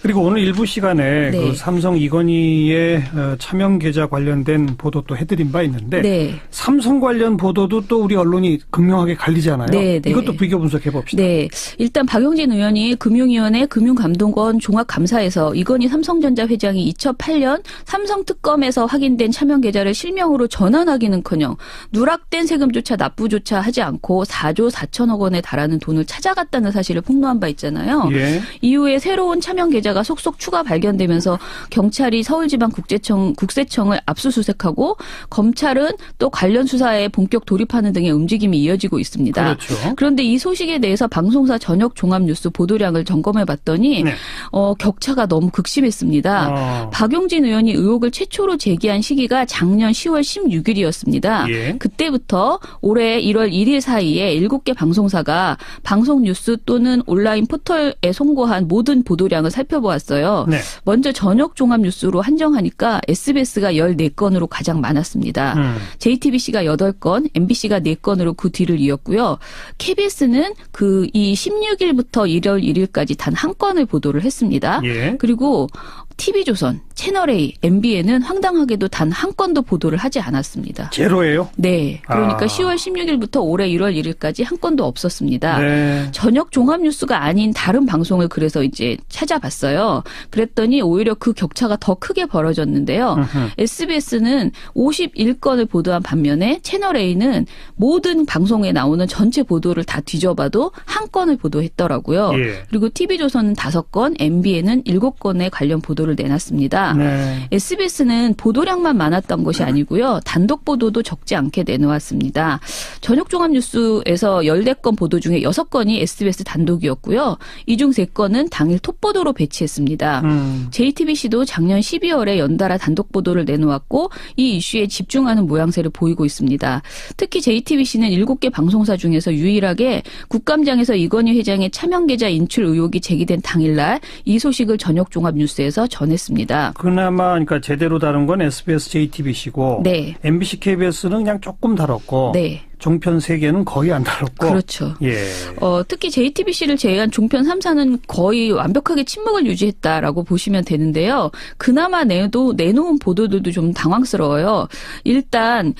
A: 그리고 오늘 일부 시간에
I: 네.
A: 그 삼성 이건희의 차명 계좌 관련된 보도 또 해드린 바 있는데 네. 삼성 관련 보도도 또 우리 언론이 극명하게 갈리잖아요. 네, 네. 이것도 비교 분석해 봅시다.
I: 네, 일단 박용진 의원이 금융위원회 금융감독원 종합감사에서 이건희 삼성전자 회장이 2008년 삼성특검에서 확인된 차명 계좌를 실명으로 전환하기는커녕 누락된 세금조차 납부조차 하지 않고 4조 4천억 원에 달하는 돈을 찾아갔다는 사실을 폭로한 바 있잖아요. 예. 이후에 새로운 차명 계좌 가 속속 추가 발견되면서 경찰이 서울지방국세청을 압수수색하고 검찰은 또 관련 수사에 본격 돌입하는 등의 움직임이 이어지고 있습니다. 그렇죠. 그런데 이 소식에 대해서 방송사 저녁 종합뉴스 보도량을 점검해 봤더니 네. 격차가 너무 극심했습니다. 박용진 의원이 의혹을 최초로 제기한 시기가 작년 10월 16일이었습니다. 예. 그때부터 올해 1월 1일 사이에 7개 방송사가 방송뉴스 또는 온라인 포털에 송고한 모든 보도량을 살펴보았어요. 네. 먼저 저녁 종합 뉴스로 한정하니까 SBS가 14건으로 가장 많았습니다. JTBC가 8건, MBC가 4건으로 그 뒤를 이었고요. KBS는 이 16일부터 1월 1일까지 단 한 건을 보도를 했습니다. 예. 그리고 TV조선, 채널A, MBN은 황당하게도 단 한 건도 보도를 하지 않았습니다.
A: 제로예요?
I: 네. 그러니까 10월 16일부터 올해 1월 1일까지 한 건도 없었습니다. 네. 저녁 종합뉴스가 아닌 다른 방송을 그래서 이제 찾아봤어요. 그랬더니 오히려 그 격차가 더 크게 벌어졌는데요. SBS는 51건을 보도한 반면에 채널A는 모든 방송에 나오는 전체 보도를 다 뒤져봐도 한 건을 보도했더라고요. 예. 그리고 TV조선은 5건, MBN은 7건의 관련 보도를 내놨습니다. 네. SBS는 보도량만 많았던 것이 아니고요. 단독 보도도 적지 않게 내놓았습니다. 저녁 종합뉴스에서 14건 보도 중에 6건이 SBS 단독이었고요. 이 중 3건은 당일 톱보도로 배치했습니다. JTBC도 작년 12월에 연달아 단독 보도를 내놓았고 이 이슈에 집중하는 모양새를 보이고 있습니다. 특히 JTBC는 7개 방송사 중에서 유일하게 국감장에서 이건희 회장의 차명 계좌 인출 의혹이 제기된 당일날 이 소식을 저녁 종합뉴스에서 전했습니다.
A: 그나마 그러니까 제대로 다룬 건 SBS, JTBC고
I: 네.
A: MBC, KBS는 그냥 조금 다뤘고
I: 네.
A: 종편 3개는 거의 안 다뤘고.
I: 그렇죠.
A: 예.
I: 특히 JTBC를 제외한 종편 3사는 거의 완벽하게 침묵을 유지했다라고 보시면 되는데요. 그나마 내놓은 보도들도 좀 당황스러워요. 일단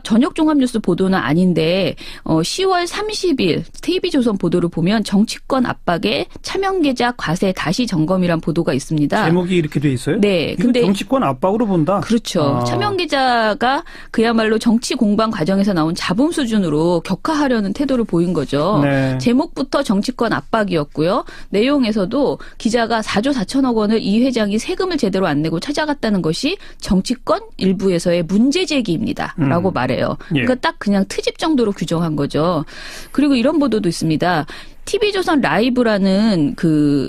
I: 저녁 종합뉴스 보도는 아닌데 10월 30일 TV조선 보도를 보면 정치권 압박에 차명계좌 과세 다시 점검이란 보도가 있습니다.
A: 제목이 이렇게 돼 있어요?
I: 네.
A: 근데 정치권 압박으로 본다?
I: 그렇죠. 차명계좌가 그야말로 정치 공방 과정에서 나온 자본 수준으로 격하하려는 태도를 보인 거죠. 네. 제목부터 정치권 압박이었고요. 내용에서도 기자가 4조 4천억 원을 이 회장이 세금을 제대로 안 내고 찾아갔다는 것이 정치권 일부에서의 문제 제기입니다. 라고 말해요. 그러니까 딱 그냥 트집 정도로 규정한 거죠. 그리고 이런 보도도 있습니다. TV조선 라이브라는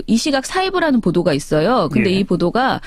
I: 이 시각 사회부라는 보도가 있어요. 근데 이 보도가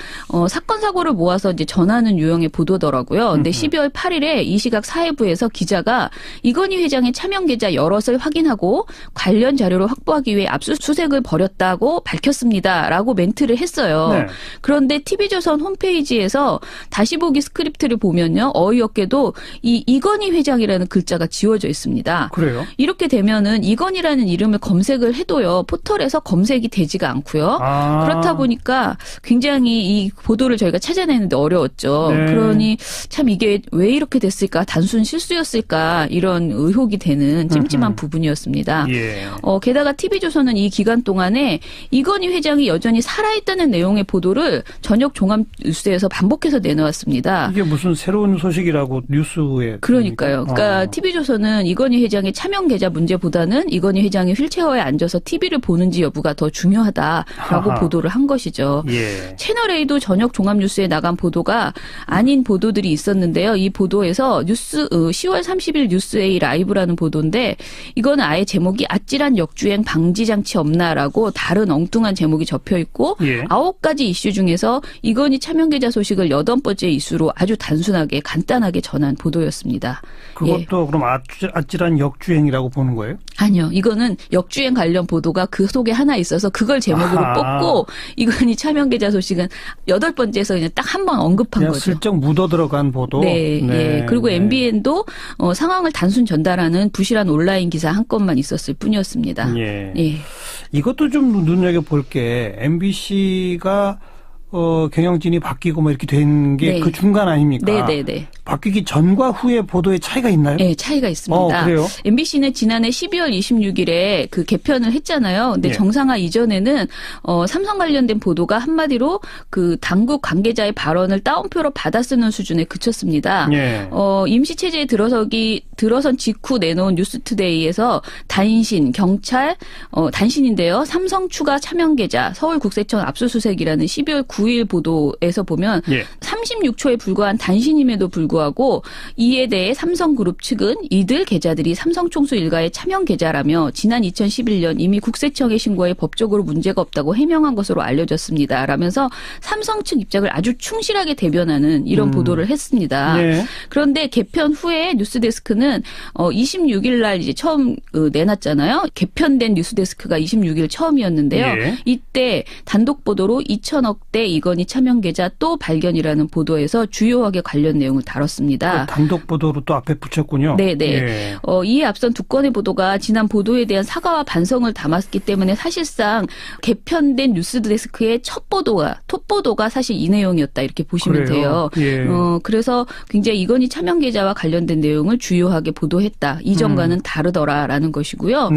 I: 사건 사고를 모아서 이제 전하는 유형의 보도더라고요. 근데 12월 8일에 이 시각 사회부에서 기자가 이건희 회장의 차명 계좌 여럿을 확인하고 관련 자료를 확보하기 위해 압수수색을 벌였다고 밝혔습니다라고 멘트를 했어요. 네. 그런데 TV조선 홈페이지에서 다시 보기 스크립트를 보면요. 어이없게도 이건희 회장이라는 글자가 지워져 있습니다.
A: 그래요?
I: 이렇게 되면은 이건희라는 이름을 검색을 해도요. 포털에서 검색이 되지가 않고요. 그렇다 보니까 굉장히 이 보도를 저희가 찾아내는데 어려웠죠. 네. 그러니 참 이게 왜 이렇게 됐을까? 단순 실수였을까? 이런 의혹이 되는 찜찜한 부분이었습니다. 예. 게다가 TV조선은 이 기간 동안에 이건희 회장이 여전히 살아있다는 내용의 보도를 저녁 종합뉴스에서 반복해서 내놓았습니다.
A: 이게 무슨 새로운 소식이라고 뉴스에.
I: 그러니까요. 그러니까 TV조선은 이건희 회장의 차명 계좌 문제보다는 이건희 회장이 휠체어에 앉아서 TV를 보는지 여부가 더 중요하다라고 보도를 한 것이죠. 예. 채널A도 저녁 종합뉴스에 나간 보도가 아닌 보도들이 있었는데요. 이 보도에서 10월 30일 뉴스A 라이브라는 보도인데 이거는 아예 제목이 아찔한 역주행 방지 장치 없나라고 다른 엉뚱한 제목이 접혀 있고 9가지 이슈 중에서 이건희 차명 계좌 소식을 8번째 이슈로 아주 단순하게 간단하게 전한 보도였습니다.
A: 그것도 그럼 아찔한 역주행이라고 보는 거예요?
I: 아니요. 이거는 역주행 관련 보도가 그 속에 하나 있어서 그걸 제목으로 뽑고 이건희 차명 계좌 소식은 8번째에서 그냥 딱 한 번 언급한 거죠.
A: 슬쩍 묻어 들어간 보도.
I: 네. 예. 그리고 MBN도 상황을 단순 전달하는 부실한 온라인 기사 한 건만 있었을 뿐이었습니다.
A: 예. 예. 이것도 좀 눈여겨볼 게 MBC가 경영진이 바뀌고 뭐 이렇게 된 게 그 중간 아닙니까?
I: 네네네.
A: 바뀌기 전과 후의 보도에 차이가 있나요?
I: 네, 차이가 있습니다.
A: 그래요?
I: MBC는 지난해 12월 26일에 그 개편을 했잖아요. 근데 정상화 이전에는 삼성 관련된 보도가 한마디로 그 당국 관계자의 발언을 따옴표로 받아 쓰는 수준에 그쳤습니다. 임시 체제에 들어선 직후 내놓은 뉴스투데이에서 단신, 경찰, 단신인데요. 삼성 추가 차명 계좌, 서울국세청 압수수색이라는 12월 9일 보도에서 보면 36초에 불과한 단신임에도 불구하고 이에 대해 삼성그룹 측은 이들 계좌들이 삼성총수 일가의 차명 계좌라며 지난 2011년 이미 국세청에 신고해 법적으로 문제가 없다고 해명한 것으로 알려졌습니다. 라면서 삼성 측 입장을 아주 충실하게 대변하는 이런 보도를 했습니다. 그런데 개편 후에 뉴스데스크는 26일 날 이제 처음 내놨잖아요. 개편된 뉴스데스크가 26일 처음이었는데요. 이때 단독 보도로 2,000억대 이건희 차명 계좌 또 발견이라는 보도에서 주요하게 관련 내용을 다뤘습니다.
A: 단독 보도로 또 앞에 붙였군요.
I: 네네. 이에 앞선 두 건의 보도가 지난 보도에 대한 사과와 반성을 담았기 때문에 사실상 개편된 뉴스데스크의 첫 보도가 사실 이 내용이었다 이렇게 보시면 돼요. 그래서 굉장히 이건희 차명 계좌와 관련된 내용을 주요하게 보도했다. 이전과는 다르더라라는 것이고요.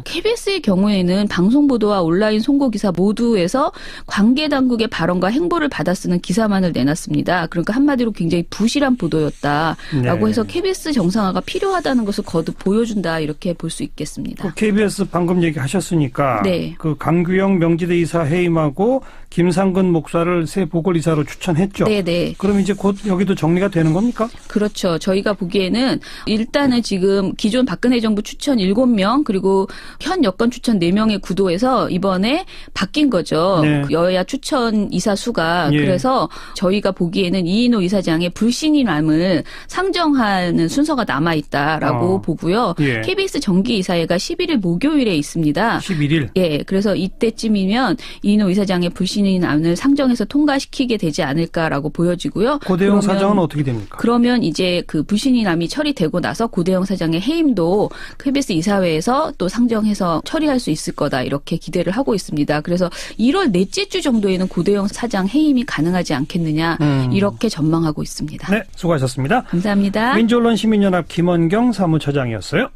I: KBS의 경우에는 방송 보도와 온라인 송고 기사 모두에서 관계 당국의 발언과 행보를 받아쓰는 기사만을 내놨습니다. 그러니까 한마디로 굉장히 부실한 보도였다라고 해서 KBS 정상화가 필요하다는 것을 거듭 보여준다 이렇게 볼 수 있겠습니다.
A: KBS 방금 얘기하셨으니까 그 강규영 명지대 이사 해임하고 김상근 목사를 새 보궐이사로 추천했죠.
I: 네네.
A: 그럼 이제 곧 여기도 정리가 되는 겁니까?
I: 그렇죠. 저희가 보기에는 일단은 지금 기존 박근혜 정부 추천 7명 그리고 현 여권 추천 4명의 구도에서 이번에 바뀐 거죠. 여야 추천 이사 수가. 그래서 저희가 보기에는 이인호 이사장의 불신임함을 상정하는 순서가 남아있다라고 보고요. KBS 정기이사회가 11일 목요일에 있습니다.
A: 11일?
I: 예. 그래서 이때쯤이면 이인호 이사장의 불신임함을 상정해서 통과시키게 되지 않을까라고 보여지고요.
A: 고대영 사장은 어떻게 됩니까?
I: 그러면 이제 그 불신임함이 처리되고 나서 고대영 사장의 해임도 KBS 이사회에서 또 상정해서 처리할 수 있을 거다 이렇게 기대를 하고 있습니다. 그래서 1월 넷째 주 정도에는 고대영 사장 해임이 가능하지 않겠느냐 이렇게 전망하고 있습니다.
A: 네, 수고하셨습니다.
I: 감사합니다.
A: 민주언론 시민연합 김원경 사무처장이었어요.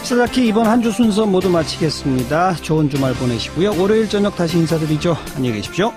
A: 시사키 이번 한 주 순서 모두 마치겠습니다. 좋은 주말 보내시고요. 월요일 저녁 다시 인사드리죠. 안녕히 계십시오.